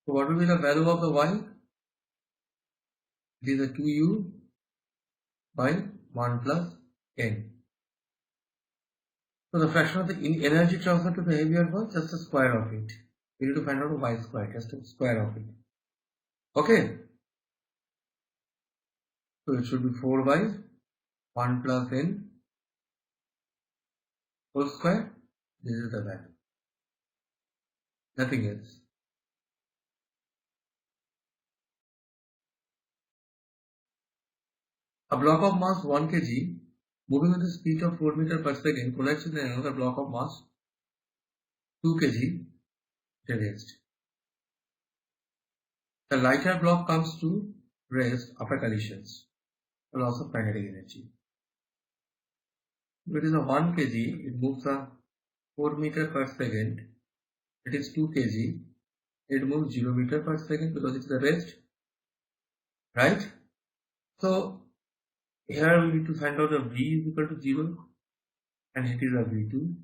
So what will be the value of the y? It is a 2u by 1 plus n. So the fraction of the energy transfer to the heavier ball, just the square of it. We need to find out the y square, just the square of it. Okay. So it should be 4 by 1 plus n whole square. This is the value. Nothing else. A block of mass 1 kg moving with the speed of 4 meters per second collides with another block of mass 2 kg raised. The lighter block comes to rest after collisions. The loss of kinetic energy. If it is a 1 kg, it moves a 4 meters per second. It is 2 kg. It moves 0 meters per second because it is a rest. Right? So here we need to find out the v is equal to 0 and it is a v2.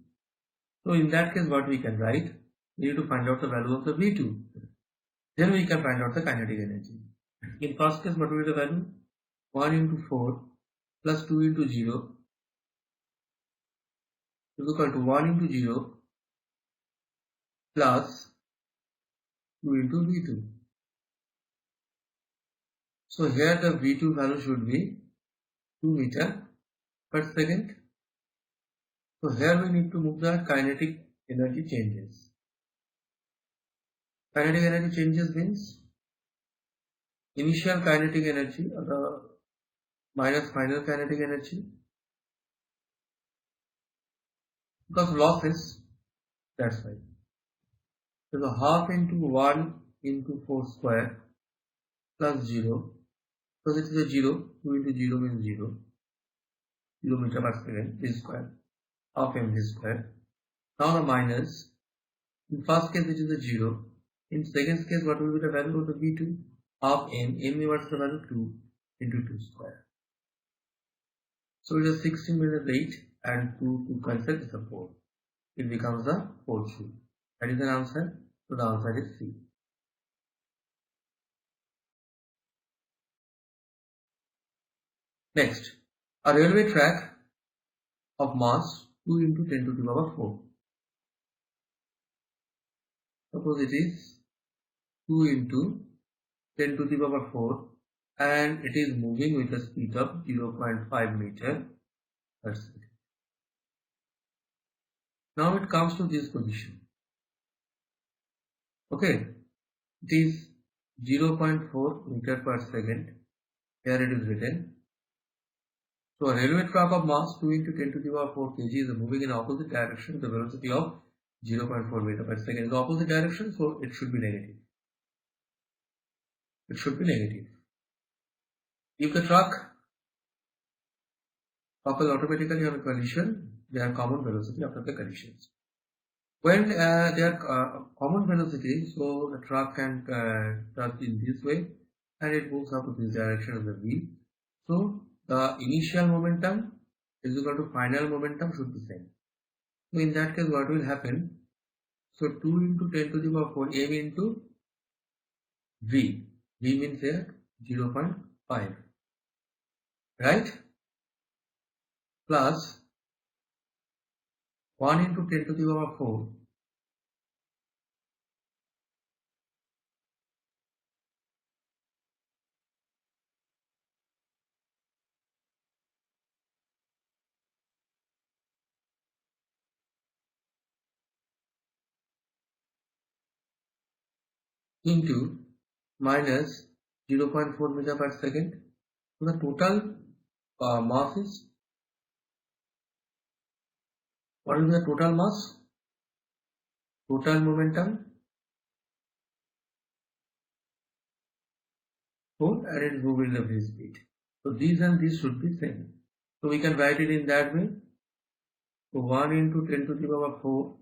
So in that case, what we can write? We need to find out the value of the v2. Then we can find out the kinetic energy. In first case, what will be the value? 1 into 4 plus 2 into 0 is equal to 1 into 0 plus 2 into v2. So here the v2 value should be 2 meters per second. So here we need to move the kinetic energy changes. Kinetic energy changes means initial kinetic energy or the minus final kinetic energy. Because losses, that's why. So the half into 1 into 4 square plus 0. So this is a 0. 2 into 0 means 0. 0 meter per second, this square. Half m this square. Now the minus. In first case it is a 0. In second case, what will be the value of the v2? Half m. M was the value 2 into 2 square. So it is 16 minus 8 and 2 cancel is a 4. It becomes a 4 joule. That is the answer. So the answer is C. Next, a railway track of mass 2 into 10 to the power 4. Suppose it is 2 into 10 to the power 4 and it is moving with a speed of 0.5 meter per second. Now it comes to this position. Okay, it is 0.4 meter per second. Here it is written. So a railway track of mass 2 into 10 to the power 4 kg is moving in opposite direction with a velocity of 0.4 meter per second. The opposite direction, so it should be negative. It should be negative. If the truck couples automatically on a collision, they are common velocity after the collisions. When they are common velocity, so the truck can turn in this way and it moves up to this direction of the wheel. So the initial momentum is equal to final momentum should be same. So in that case, what will happen? So 2 into 10 to the power 4 m into v. V means here 0.5, right? Plus 1 into 10 to the power 4 into minus 0.4 meter per second. So the total mass is, what will be the total mass? Total momentum 4 and it is moving the v speed. So these and these should be same. So we can write it in that way. So 1 into 10 to the power 4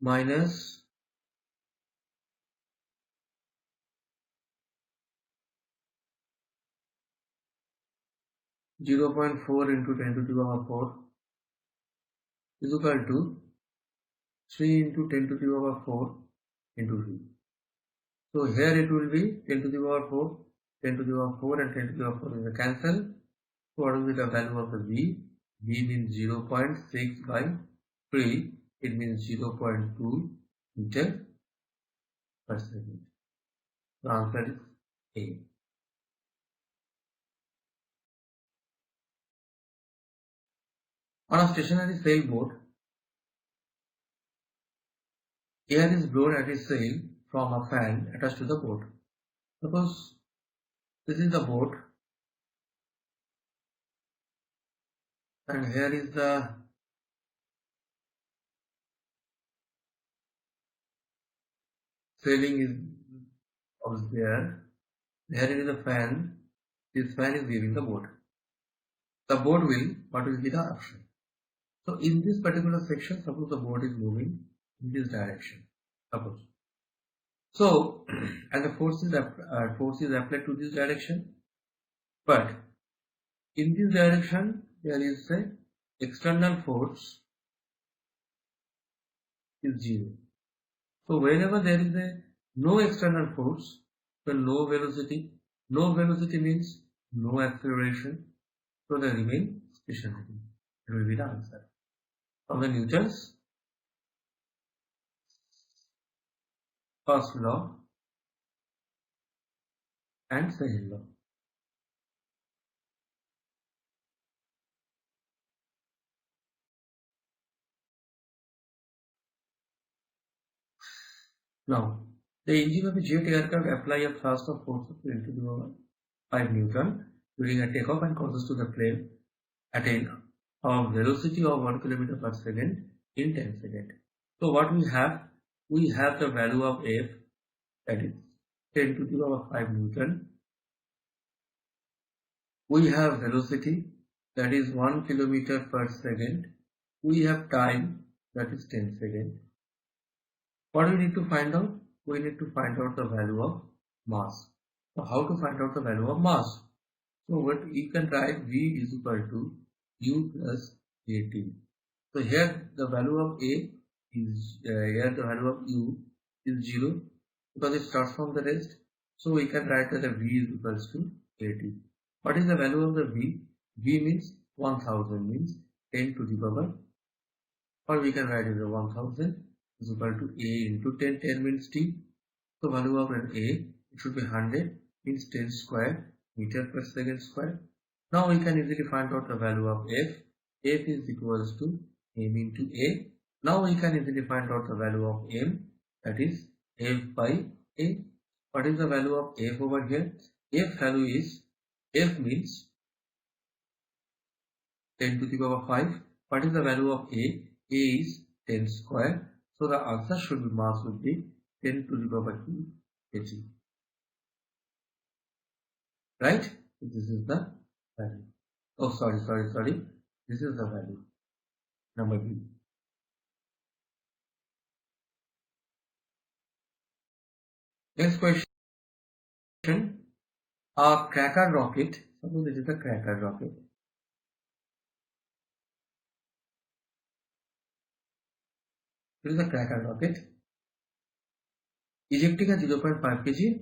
minus 0.4 into 10 to the power 4 is equal to 3 into 10 to the power 4 into v. So here it will be 10 to the power 4, 10 to the power 4 and 10 to the power 4 will cancel. So what will be the value of the v? V means 0.6 by 3. It means 0.2 meter per second. The answer is A. On a stationary sailboat, air is blown at its sail from a fan attached to the boat. Suppose this is the boat and here is the sailing is there. Here it is a fan. This fan is giving the boat. The boat will, what will be the action? So in this particular section, suppose the boat is moving in this direction. Suppose. So, and the force is applied to this direction. But in this direction, there is a external force is 0. So wherever there is no external force, so no velocity. No velocity means no acceleration. So they remain stationary. It will be the answer. From the Newton's first law and second law. Now, the engine of a jet aircraft apply a thrust of force of 10 to the power 5 Newton during a takeoff and causes to the plane attain a velocity of 1 km per second in 10 seconds. So what we have the value of F, that is 10 to the power 5 Newton. We have velocity, that is 1 km per second. We have time, that is 10 seconds. What do we need to find out? We need to find out the value of mass. So how to find out the value of mass? So what you can write, V is equal to U plus AT. So here the value of A is, here the value of U is 0 because it starts from the rest. So we can write that the V is equals to AT. What is the value of the V? V means 1000, means 10 to the power, or we can write it as 1000 is equal to A into 10. 10 means T. So value of an A, it should be 100, means 10 square meter per second square. Now we can easily find out the value of F. F is equals to M into A. Now we can easily find out the value of M, that is F by A. What is the value of f over here? F value is, f means 10 to the power 5. What is the value of A? A is 10 square. So the answer should be, mass would be 10 to the power 2 kg. Right? This is the value. Oh, sorry. This is the value. Number B. Next question. A cracker rocket. Suppose it is a cracker rocket. It is a cracker rocket. Ejecting a 0.5 kg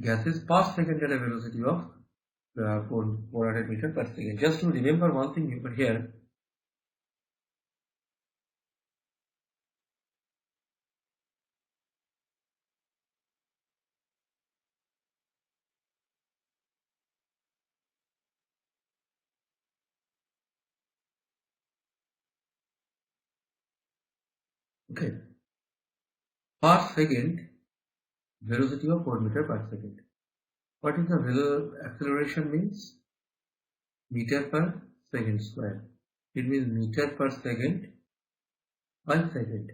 gases per second at a velocity of 400 meters per second. Just to remember one thing over here. Okay. Per second, velocity of 4 meters per second. What is the acceleration means? Meter per second square. It means meter per second by second.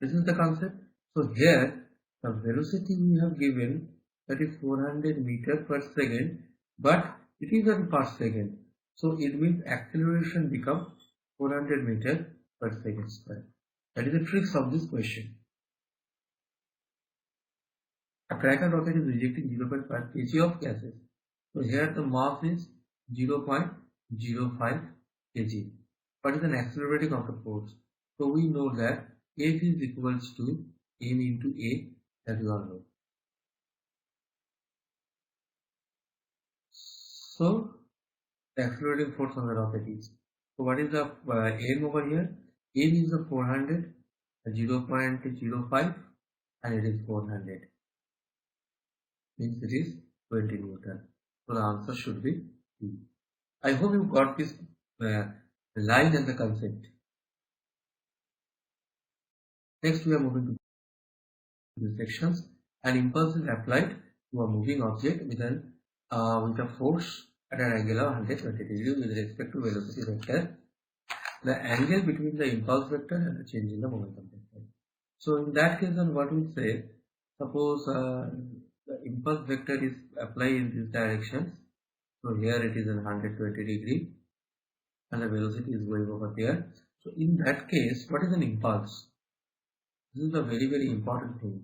This is the concept. So here the velocity we have given, that is 400 meters per second, but it is in per second. So it means acceleration becomes 400 meters per second square. That is the tricks of this question. A cracker rocket is ejecting 0.5 kg of gases. So here the mass is 0.05 kg. What is an accelerating of the force? So we know that F is equals to m into A, that you all know. So the accelerating force on the rocket is. So what is the m over here? M is the 400, 0.05, and it is 400. Means it is 20 Newton. So the answer should be B. I hope you got this line and the concept. Next we are moving to the sections. An impulse is applied to a moving object with a force at an angle of 120 degrees with respect to velocity vector. The angle between the impulse vector and the change in the momentum vector. So in that case, then what we say, suppose the impulse vector is applied in this direction. So here it is in 120 degree and the velocity is going over there. So in that case, what is an impulse? This is a very, very important thing.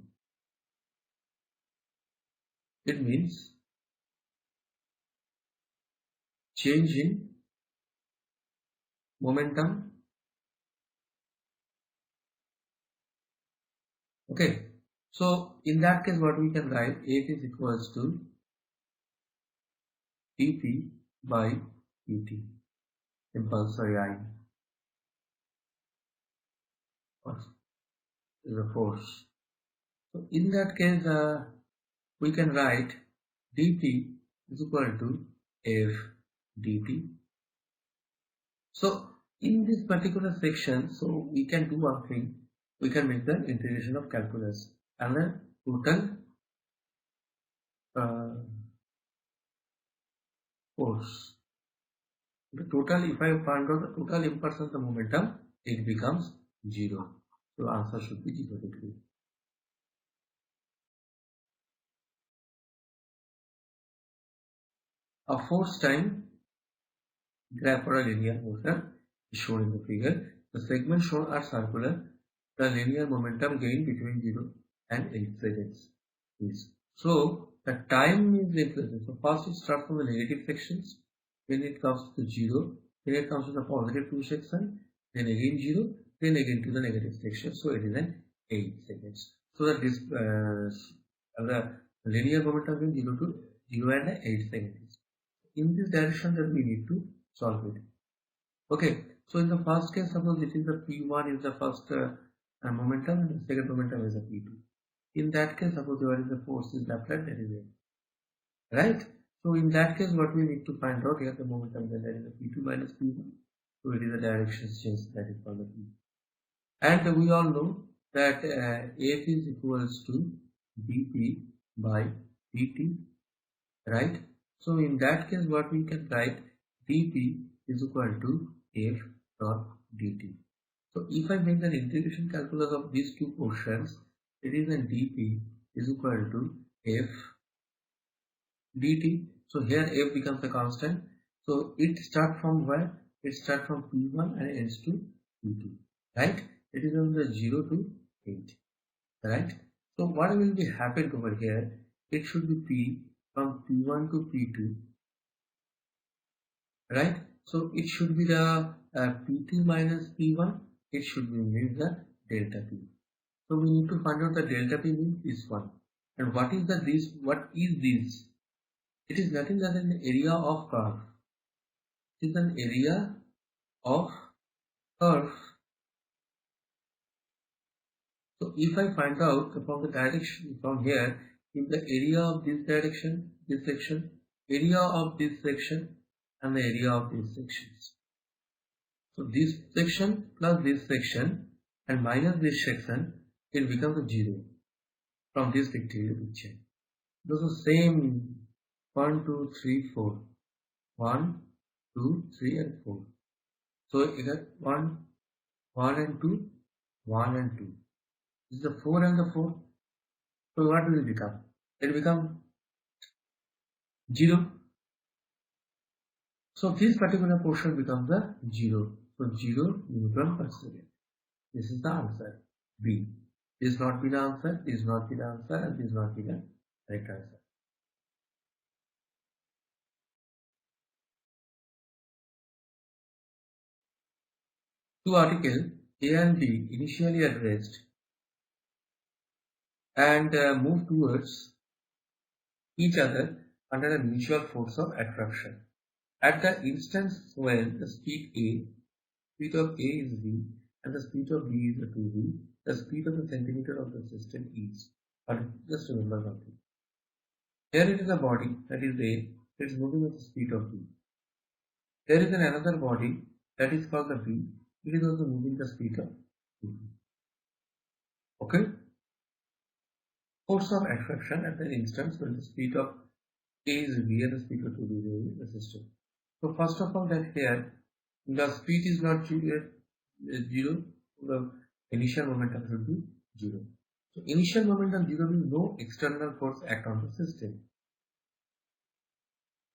It means change in momentum. Okay. So in that case, what we can write, F is equals to dP by dt. Impulse, I is a force. So in that case, we can write dP is equal to F dt. So in this particular section, so we can do one thing. We can make the integration of calculus and the total force. The total, if I find out the total impulse of the momentum, it becomes 0. So answer should be 0 degree. A force time graph for a linear motion is shown in the figure. The segments shown are circular. The linear momentum gain between 0 and 8 seconds is. So the time is represented. So first it starts from the negative sections, then it comes to the 0, then it comes to the positive 2 section, then again 0, then again to the negative section. So it is an 8 seconds. So that this the linear momentum gain 0 to 0 and 8 seconds. In this direction that we need to solve it. Okay. So in the first case, suppose it is the P1 is the first momentum and the second momentum is a P2. In that case, suppose there is a force is applied, that is it. Right? So in that case, what we need to find out here, the momentum, then there is a P2 minus P1. So it is a direction change, that is called the P. And we all know that F is equals to dP by dt, right? So in that case, what we can write, dp is equal to f dot dt. So if I make the integration calculus of these two portions, it is then dp is equal to f dt. So here f becomes a constant. So it starts from where? It starts from p1 and ends to p2, right? It is from the 0 to 8, right? So what will be happened over here? It should be p from p1 to p2, right? So it should be the p2 minus p1. It should be means the delta p. So we need to find out the delta p means this one. And what is the this? What is this? It is nothing but an area of curve. It is an area of curve. So if I find out from the direction from here, if the area of this direction, this section, area of this section, and the area of these sections. So this section plus this section and minus this section, it becomes a 0 from this pictorial picture. Those are same 1, 2, 3, 4. 1, 2, 3 and 4. So it has 1, 1 and 2, 1 and 2. This is the 4 and the 4. So what will it become? It becomes 0. So this particular portion becomes the 0. So 0 Newton per second. This is the answer. B. This not be the answer, this not be the answer, and this not be the right answer. Two articles A and B initially at rest and move towards each other under a mutual force of attraction. At the instance when the speed A, speed of A is v, and the speed of B is 2v, the speed of the centimeter of the system is. But just remember something. Here it is a body that is A, it is moving at the speed of B. There is another body that is called the B, it is also moving the speed of B. Okay? Force of attraction at the instance when the speed of A is v and the speed of 2b is in the system. So first of all, that here the speed is not 0, the initial momentum should be 0. So initial momentum 0 means no external force act on the system.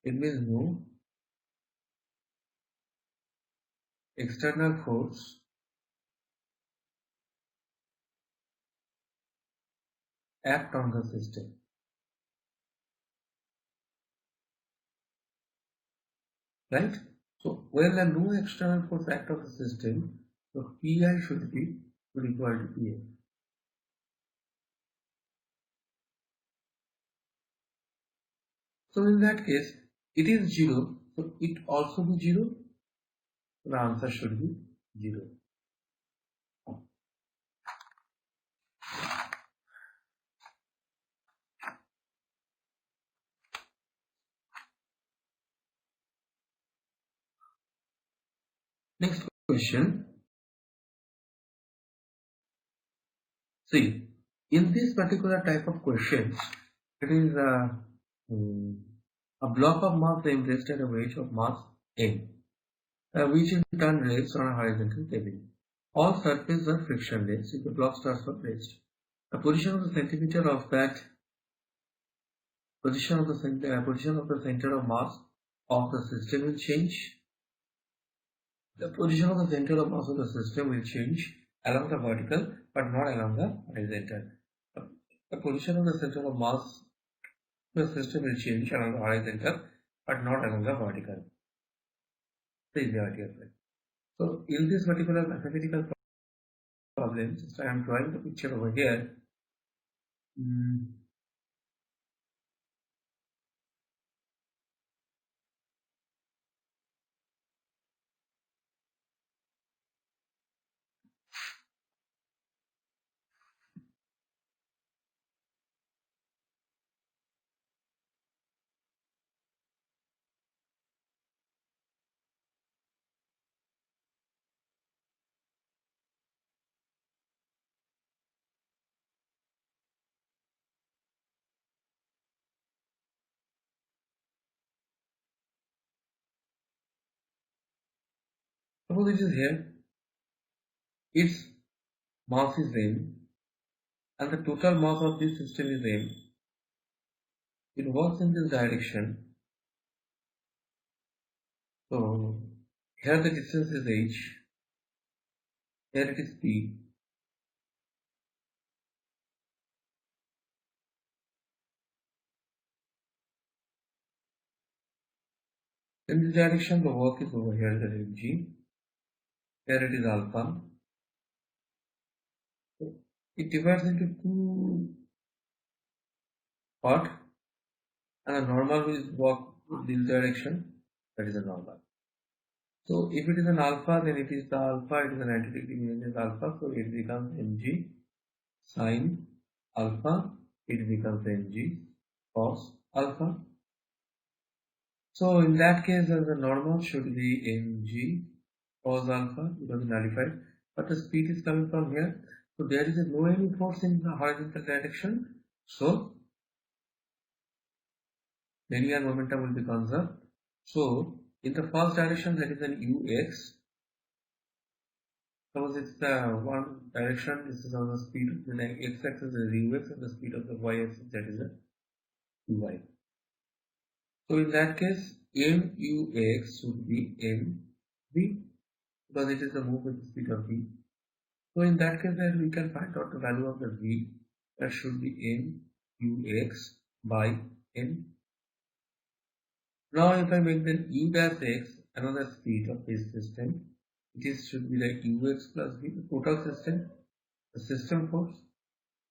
It means no external force act on the system. Right? So when there no external force act on the system, so Pi should be equal to Pa. So in that case, it is 0, so it also be 0. So the answer should be 0. Next question. See, in this particular type of questions, it is a block of mass m rests at a weight of mass m, which in turn rests on a horizontal table. All surfaces are frictionless if the block starts from rest. The position of the centimeter of that position of the center of mass of the system will change. The position of the center of mass of the system will change along the vertical but not along the horizontal. The position of the center of mass of the system will change along the horizontal but not along the vertical. This is the idea of it. So in this particular mathematical problem, just I am drawing the picture over here. Suppose it is here, its mass is m, and the total mass of this system is m. It works in this direction. So here the distance is h, here it is p. In this direction the work is over here, that is g. Here it is alpha. So it divides into two parts, and the normal will work in this direction, that is a normal. So if it is an alpha, then it is the alpha, it is a 90 degree minus alpha, so it becomes mg sine alpha, it becomes mg cos alpha. So in that case, the normal should be mg cos alpha, because nullified, but the speed is coming from here, so there is no any force in the horizontal direction, so linear momentum will be conserved. So in the first direction, that is an ux. Suppose it's the one direction, this is on the speed, the x-axis is ux, and the speed of the y-axis, that is a uy. So in that case, mux should be mv, because it is the move with the speed of v. So in that case, then we can find out the value of the v, that should be mux by m. Now if I make the u dash x another speed of this system, it should be like ux plus v, the total system, the system force.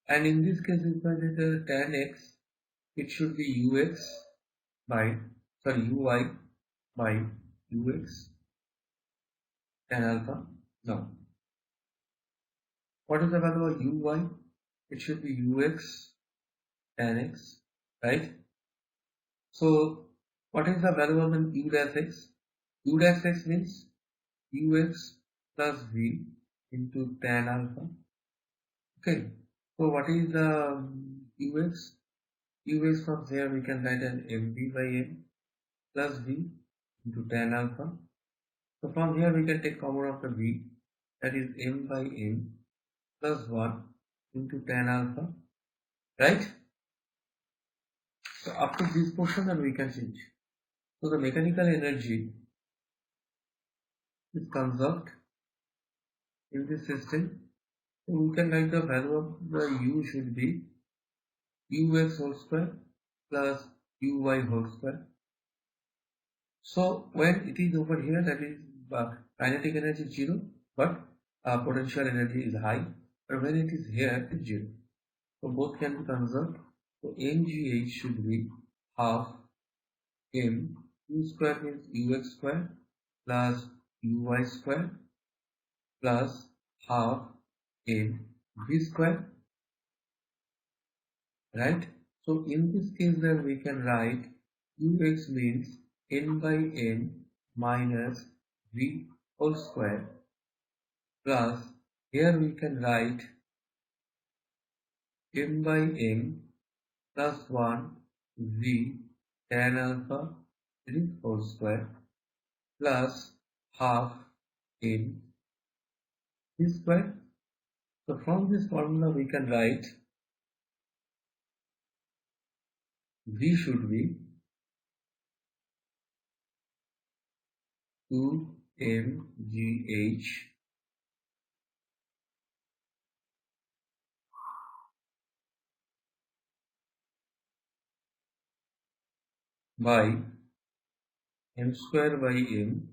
And in this case, if I did the tan x, it should be uy by ux tan alpha. Now, what is the value of uy? It should be ux tan x, right? So, what is the value of the u dash x? U dash x means ux plus v into tan alpha. Okay, so what is the ux? Ux from here we can write an mv by m plus v into tan alpha. So from here we can take common of the v, that is m by m plus 1 into tan alpha, right? So up to this portion then we can change. So the mechanical energy is conserved in this system. So we can write the value of the u should be ux whole square plus uy whole square. So when it is over here, that is kinetic energy is 0, but potential energy is high. But when it is here, it is 0. So both can be conserved. So mgh should be half m u square means ux square plus uy square plus half m v square, right? So in this case then we can write ux means n by n minus v whole square plus, here we can write m by n plus 1 v tan alpha whole square plus half m v square. So from this formula we can write v should be 2mgh by m square by m.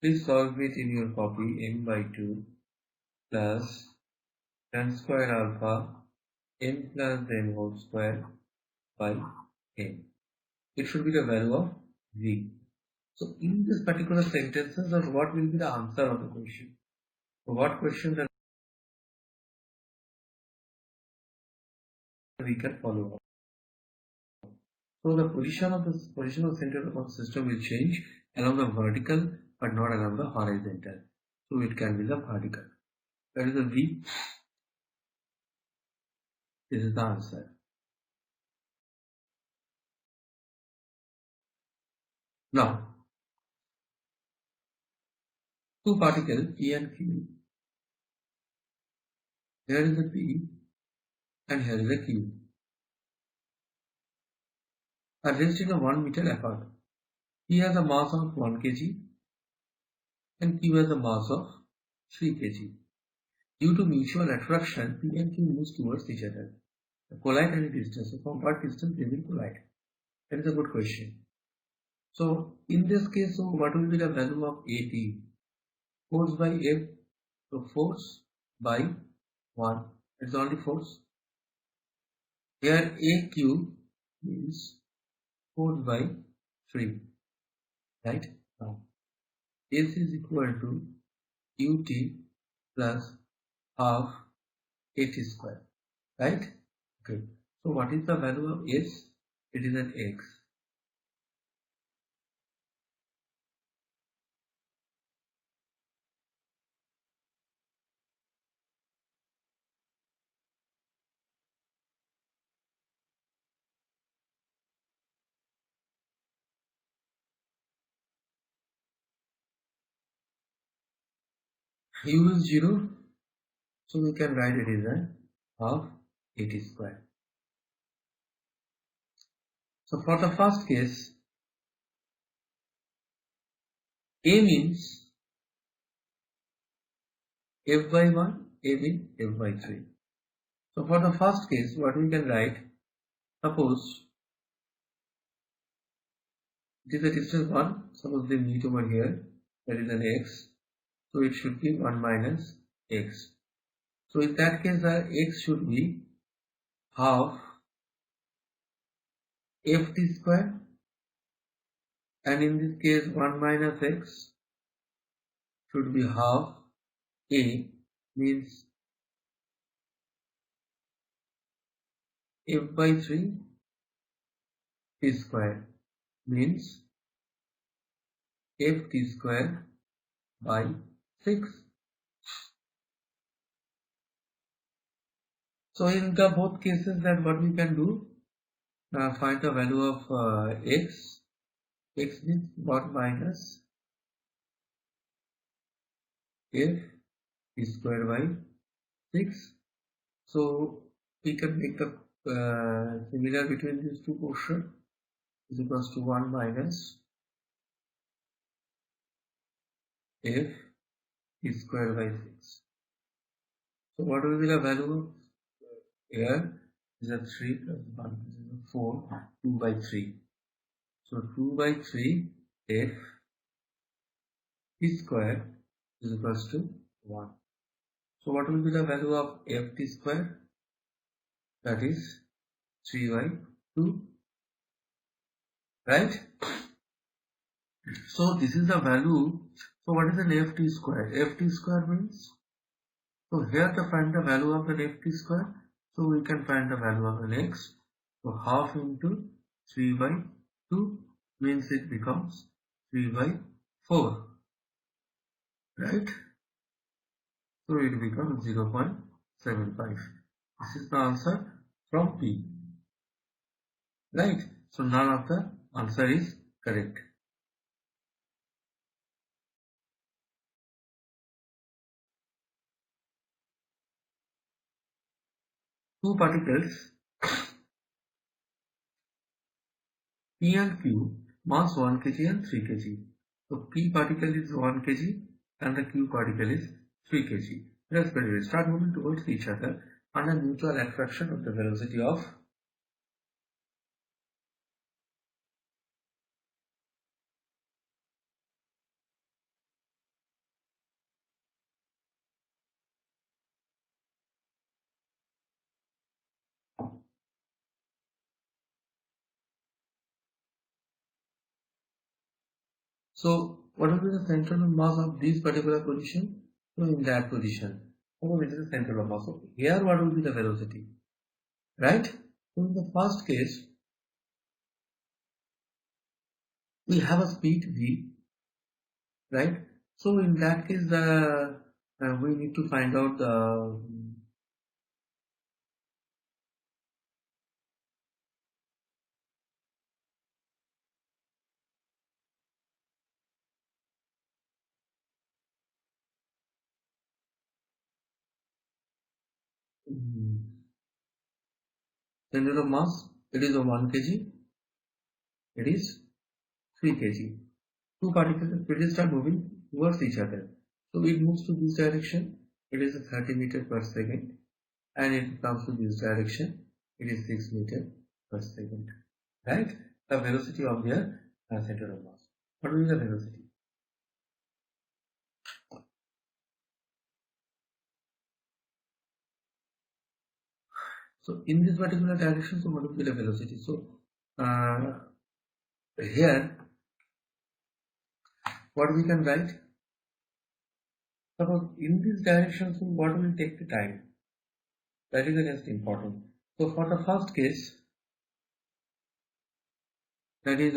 Please solve it in your copy, m by 2 plus tan square alpha m plus n whole square by n. It should be the value of v. So in this particular sentences, what will be the answer of the question? So what question that we can follow up? So the position of the center of the system will change along the vertical but not along the horizontal. So it can be the vertical. That is the v. This is the answer. Now, two particles P and Q. Here is a P and here is a Q. Are raised in a 1 meter apart. P has a mass of 1 kg and Q has a mass of 3 kg. Due to mutual attraction, P and Q moves towards each other. Collide at a distance. So from what distance they will collide? That is a good question. So in this case, so what will be the value of AP? Force by F. So force by 1. It's only force. Here AQ means force by 3. Right? Now S is equal to QT plus half AT square. Right? Okay. So what is the value of S? It is an X. U is 0. So we can write it as a half AT square. So for the first case, A means F by 1, A means F by 3. So for the first case, what we can write, suppose it is a distance 1, suppose they meet over here, that is an x, so it should be 1 minus x. So in that case, the x should be half ft square, and in this case 1 minus x should be half a, means f by 3 t square, means ft square by 6. So in the both cases, that what we can do, find the value of x. X means 1 minus f t square by 6. So we can make the similar between these two portions is equals to 1 minus f t square by 6. So what will be the value of here? Is a 3 plus 1 is a 4, 2 by 3. So 2 by 3 f t square is equals to 1. So what will be the value of f t square? That is 3 by 2. Right? So this is the value. So what is an ft square? Ft square means, so here to find the value of an ft square, so we can find the value of an x. So half into 3 by 2 means it becomes 3 by 4. Right? So it becomes 0.75. This is the answer from P. Right? So none of the answer is correct. Two particles P and Q, mass 1 kg and 3 kg. So P particle is 1 kg and the Q particle is 3 kg. Respectively, start moving towards each other under mutual attraction of the velocity of So what will be the central mass of this particular position? So in that position. So it is the central mass. So here what will be the velocity? Right? So in the first case, we have a speed v, right? So in that case, we need to find out the center of mass, it is a 1 kg, it is 3 kg. Two particles will start moving towards each other. So it moves to this direction, it is 30 meter per second, and it comes to this direction, it is 6 meter per second. Right? The velocity of their center of mass. What will be the velocity? So in this particular direction, so what will be the velocity? So here, what we can write? Suppose in this direction, so what will take the time? That is the next important. So for the first case, that is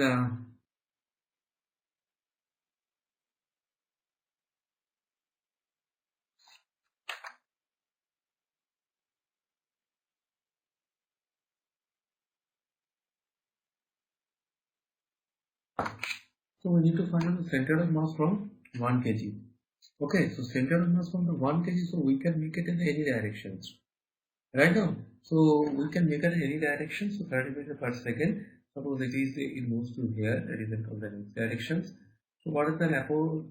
so we need to find the center of mass from 1 kg. Okay, so center of mass from the 1 kg, so we can make it in any directions. Right now, so we can make it in any direction. So 30 meters per second. Suppose it moves to here, that is in the next directions. So what is the apo?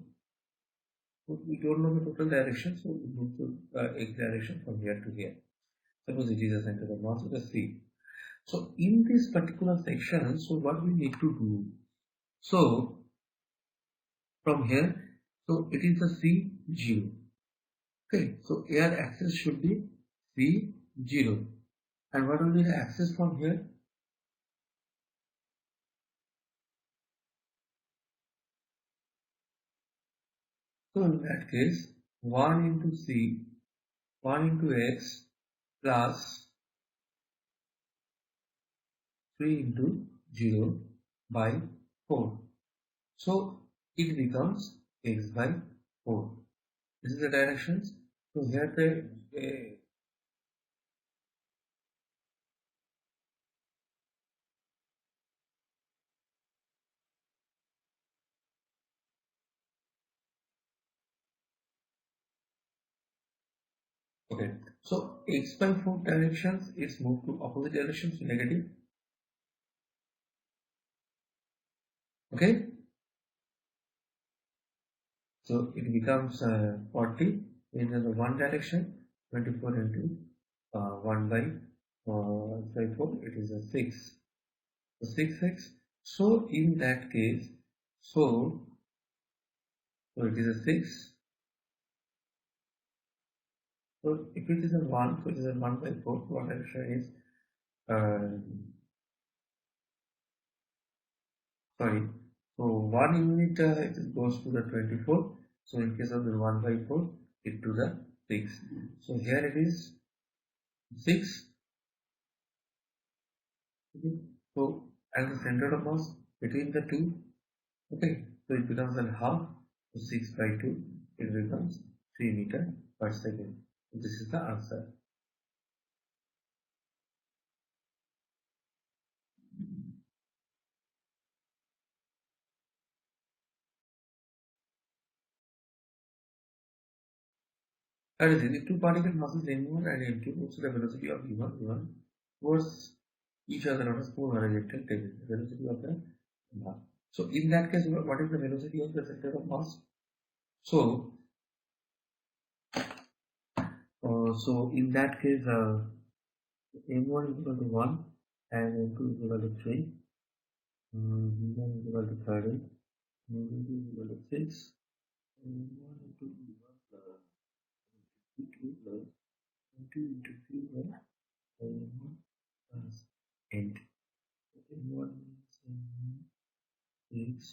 We don't know the total direction, so it moves to x direction from here to here. Suppose it is a center of mass with a C. So in this particular section, so what we need to do? So from here, so it is a C0. Okay, so air axis should be C0. And what will be the axis from here? So in that case, 1 into C, 1 into x plus 3 into 0 by 4. So it becomes x by 4. This is the directions. So here okay. So x by 4 directions, it's moved to opposite directions, negative. Okay. So it becomes 40 in the one direction, 24 into 1 by 4, it is a 6. So 6x. So in that case, so it is a 6. So if it is a 1, so it is a 1 by 4, what direction is, sorry, so 1 unit it goes to the 24. So in case of the 1 by 4, it to the 6. So here it is 6. Okay. So and the center of mass between the two. Okay. So it becomes a half. So 6 by 2, it becomes 3 meter per second. So this is the answer. That is it. The two particle masses M1 and M2 moves the velocity of V1 towards each other on a smooth horizontal table. The velocity of the mass. So in that case, what is the velocity of the center of mass? So, so in that case, M1 is equal to 1 and M2 is equal to 3. V1 is equal to 30. V2 is equal to 6. M1 into V1 plus V2 plus M2 into V1 M1 plus 8. M1 is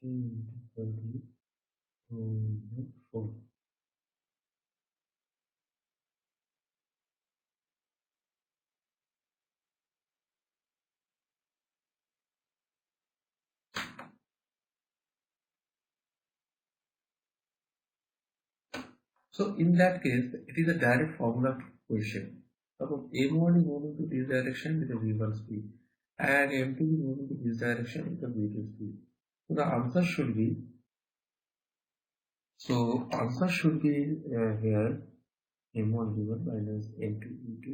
3 into 30 over 4. So in that case, it is a direct formula question. Suppose M1 is moving to this direction with a V1 speed and M2 is moving to this direction with a V2 speed. So the answer should be, here m1 v1 minus m2 v2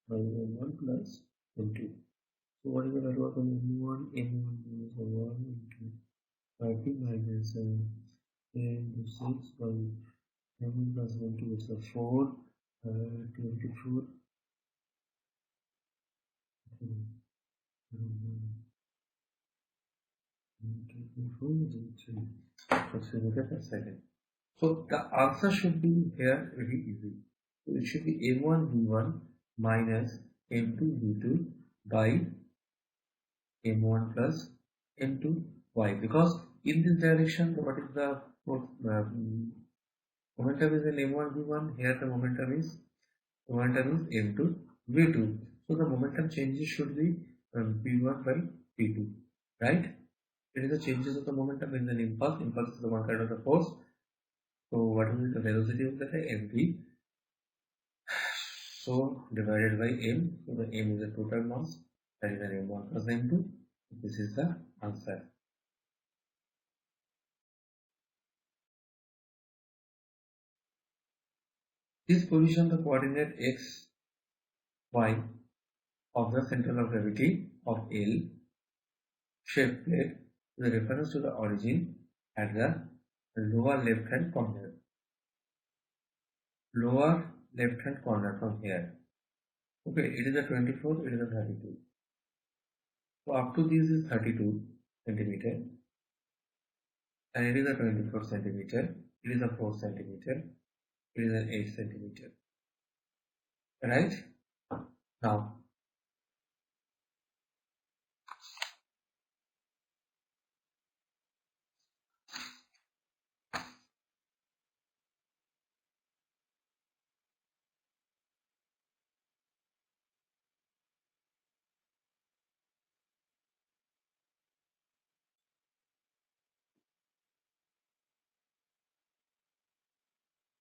by m1 plus m2. So what is the value of m1? m1 minus 1 into 30 minus 10 to 6 by m1 plus m2, it's a 4, 24. A second. So the answer should be here very easy. So it should be m1 v1 minus m2 v2 by m1 plus m2 y, because in this direction what is the momentum is in m1 v1, here the momentum is m2 v2. So the momentum changes should be v1 by v2, right? It is the changes of the momentum in an impulse. Impulse is the one kind of the force. So what will be the velocity of that? mv. So divided by m. So the m is the total mass, that is an m1 plus m2. This is the answer. This position the coordinate x, y of the center of gravity of L shaped plate with reference to the origin at the lower left hand corner. Lower left hand corner from here. Okay, it is a 24, it is a 32. So up to this is 32 centimeter, and it is a 24 centimeter, it is a 4 centimeter, it is an 8 centimeter. Right? Now,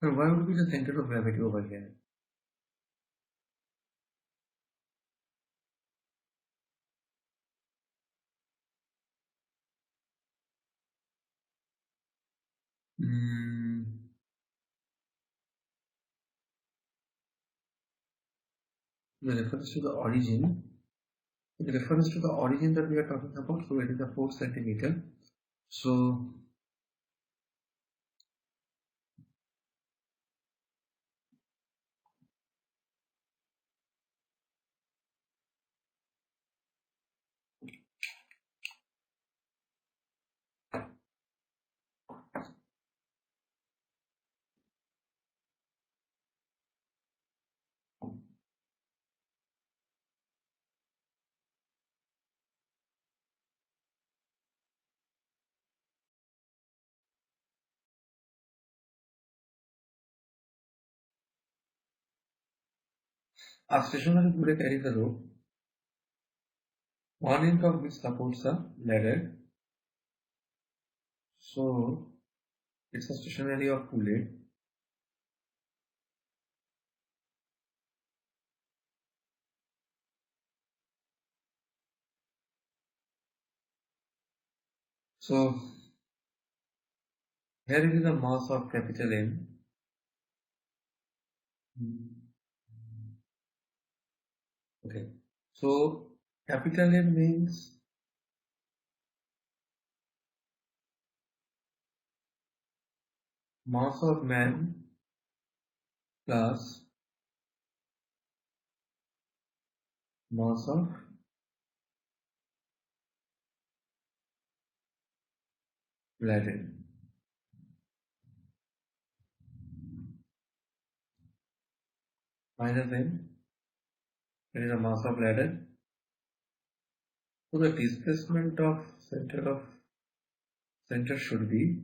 why would be the center of gravity over here? The reference to the origin. The reference to the origin that we are talking about, so it is a 4 centimeter. So a stationary bullet carries a rope, one end of which supports a ladder. So it's a stationary of bullet. So here it is the mass of capital M. Okay. So capital M means mass of man plus mass of ladder. Minus M, it is a mass of ladder. So the displacement of center should be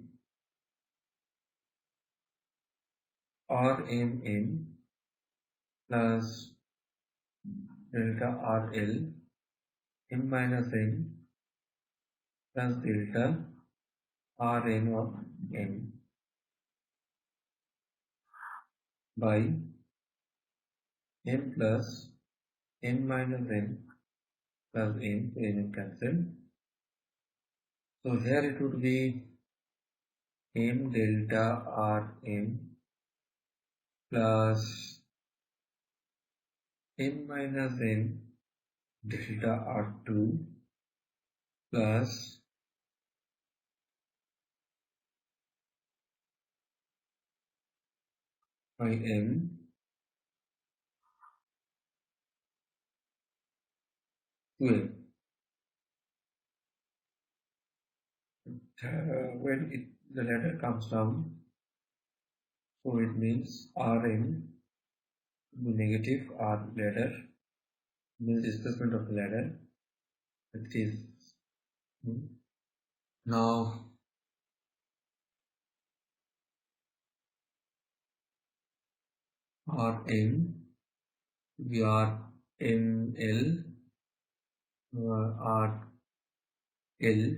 Rmn plus delta RL m minus n plus delta Rn of m by m plus n minus n plus n, so n cancel. So here it would be m delta Rn plus m minus n delta R2 plus by m to n. When the ladder comes down, so it means Rn will be negative, R ladder means displacement of the ladder. It is now Rm we are ml rl.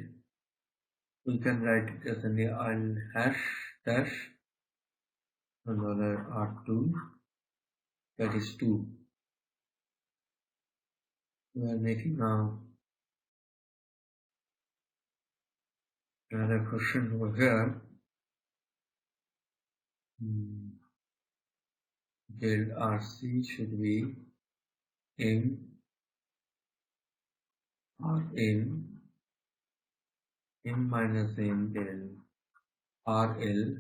We can write it as an L hash dash another R2, that is 2. We are making now another question over here. Del RC should be M Rn m minus n del RL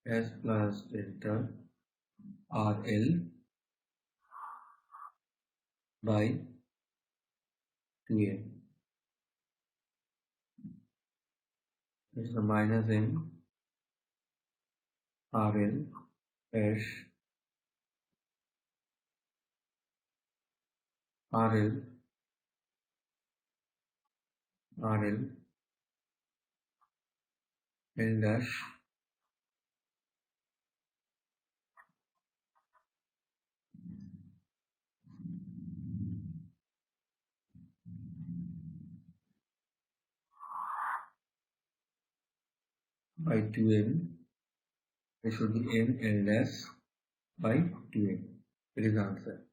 S plus delta RL by 2n. This is the minus n RL dash RL L dash by 2n. It should be n L dash by 2n. It is the answer.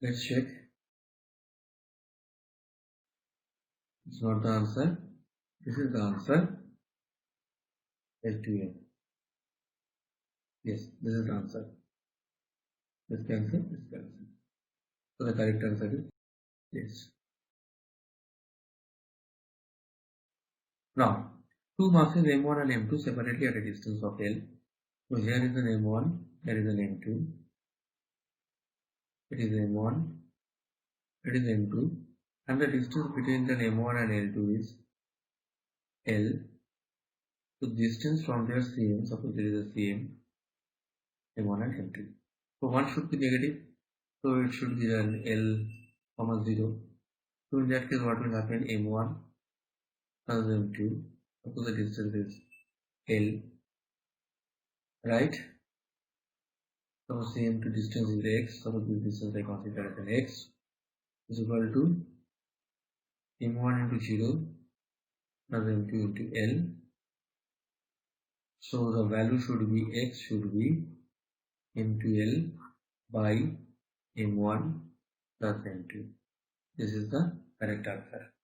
Let's check. It's not the answer. This is the answer. L2n. Yes, this is the answer. This cancel, this cancel. So the correct answer is yes. Now, two masses M1 and M2 separately at a distance of L. So here is an M1, here is an M2. It is M1, it is M2, and the distance between the M1 and L2 is L. So distance from their CM, suppose there is a CM, M1 and M2. So one should be negative, so it should be an L, 0. So in that case, what will happen? M1 plus M2, suppose the distance is L, right? So CM to distance is X, suppose this distance I consider as an X, is equal to M1 into 0 plus M2 into L. So the value should be X should be into L by M1 plus M2. This is the correct answer.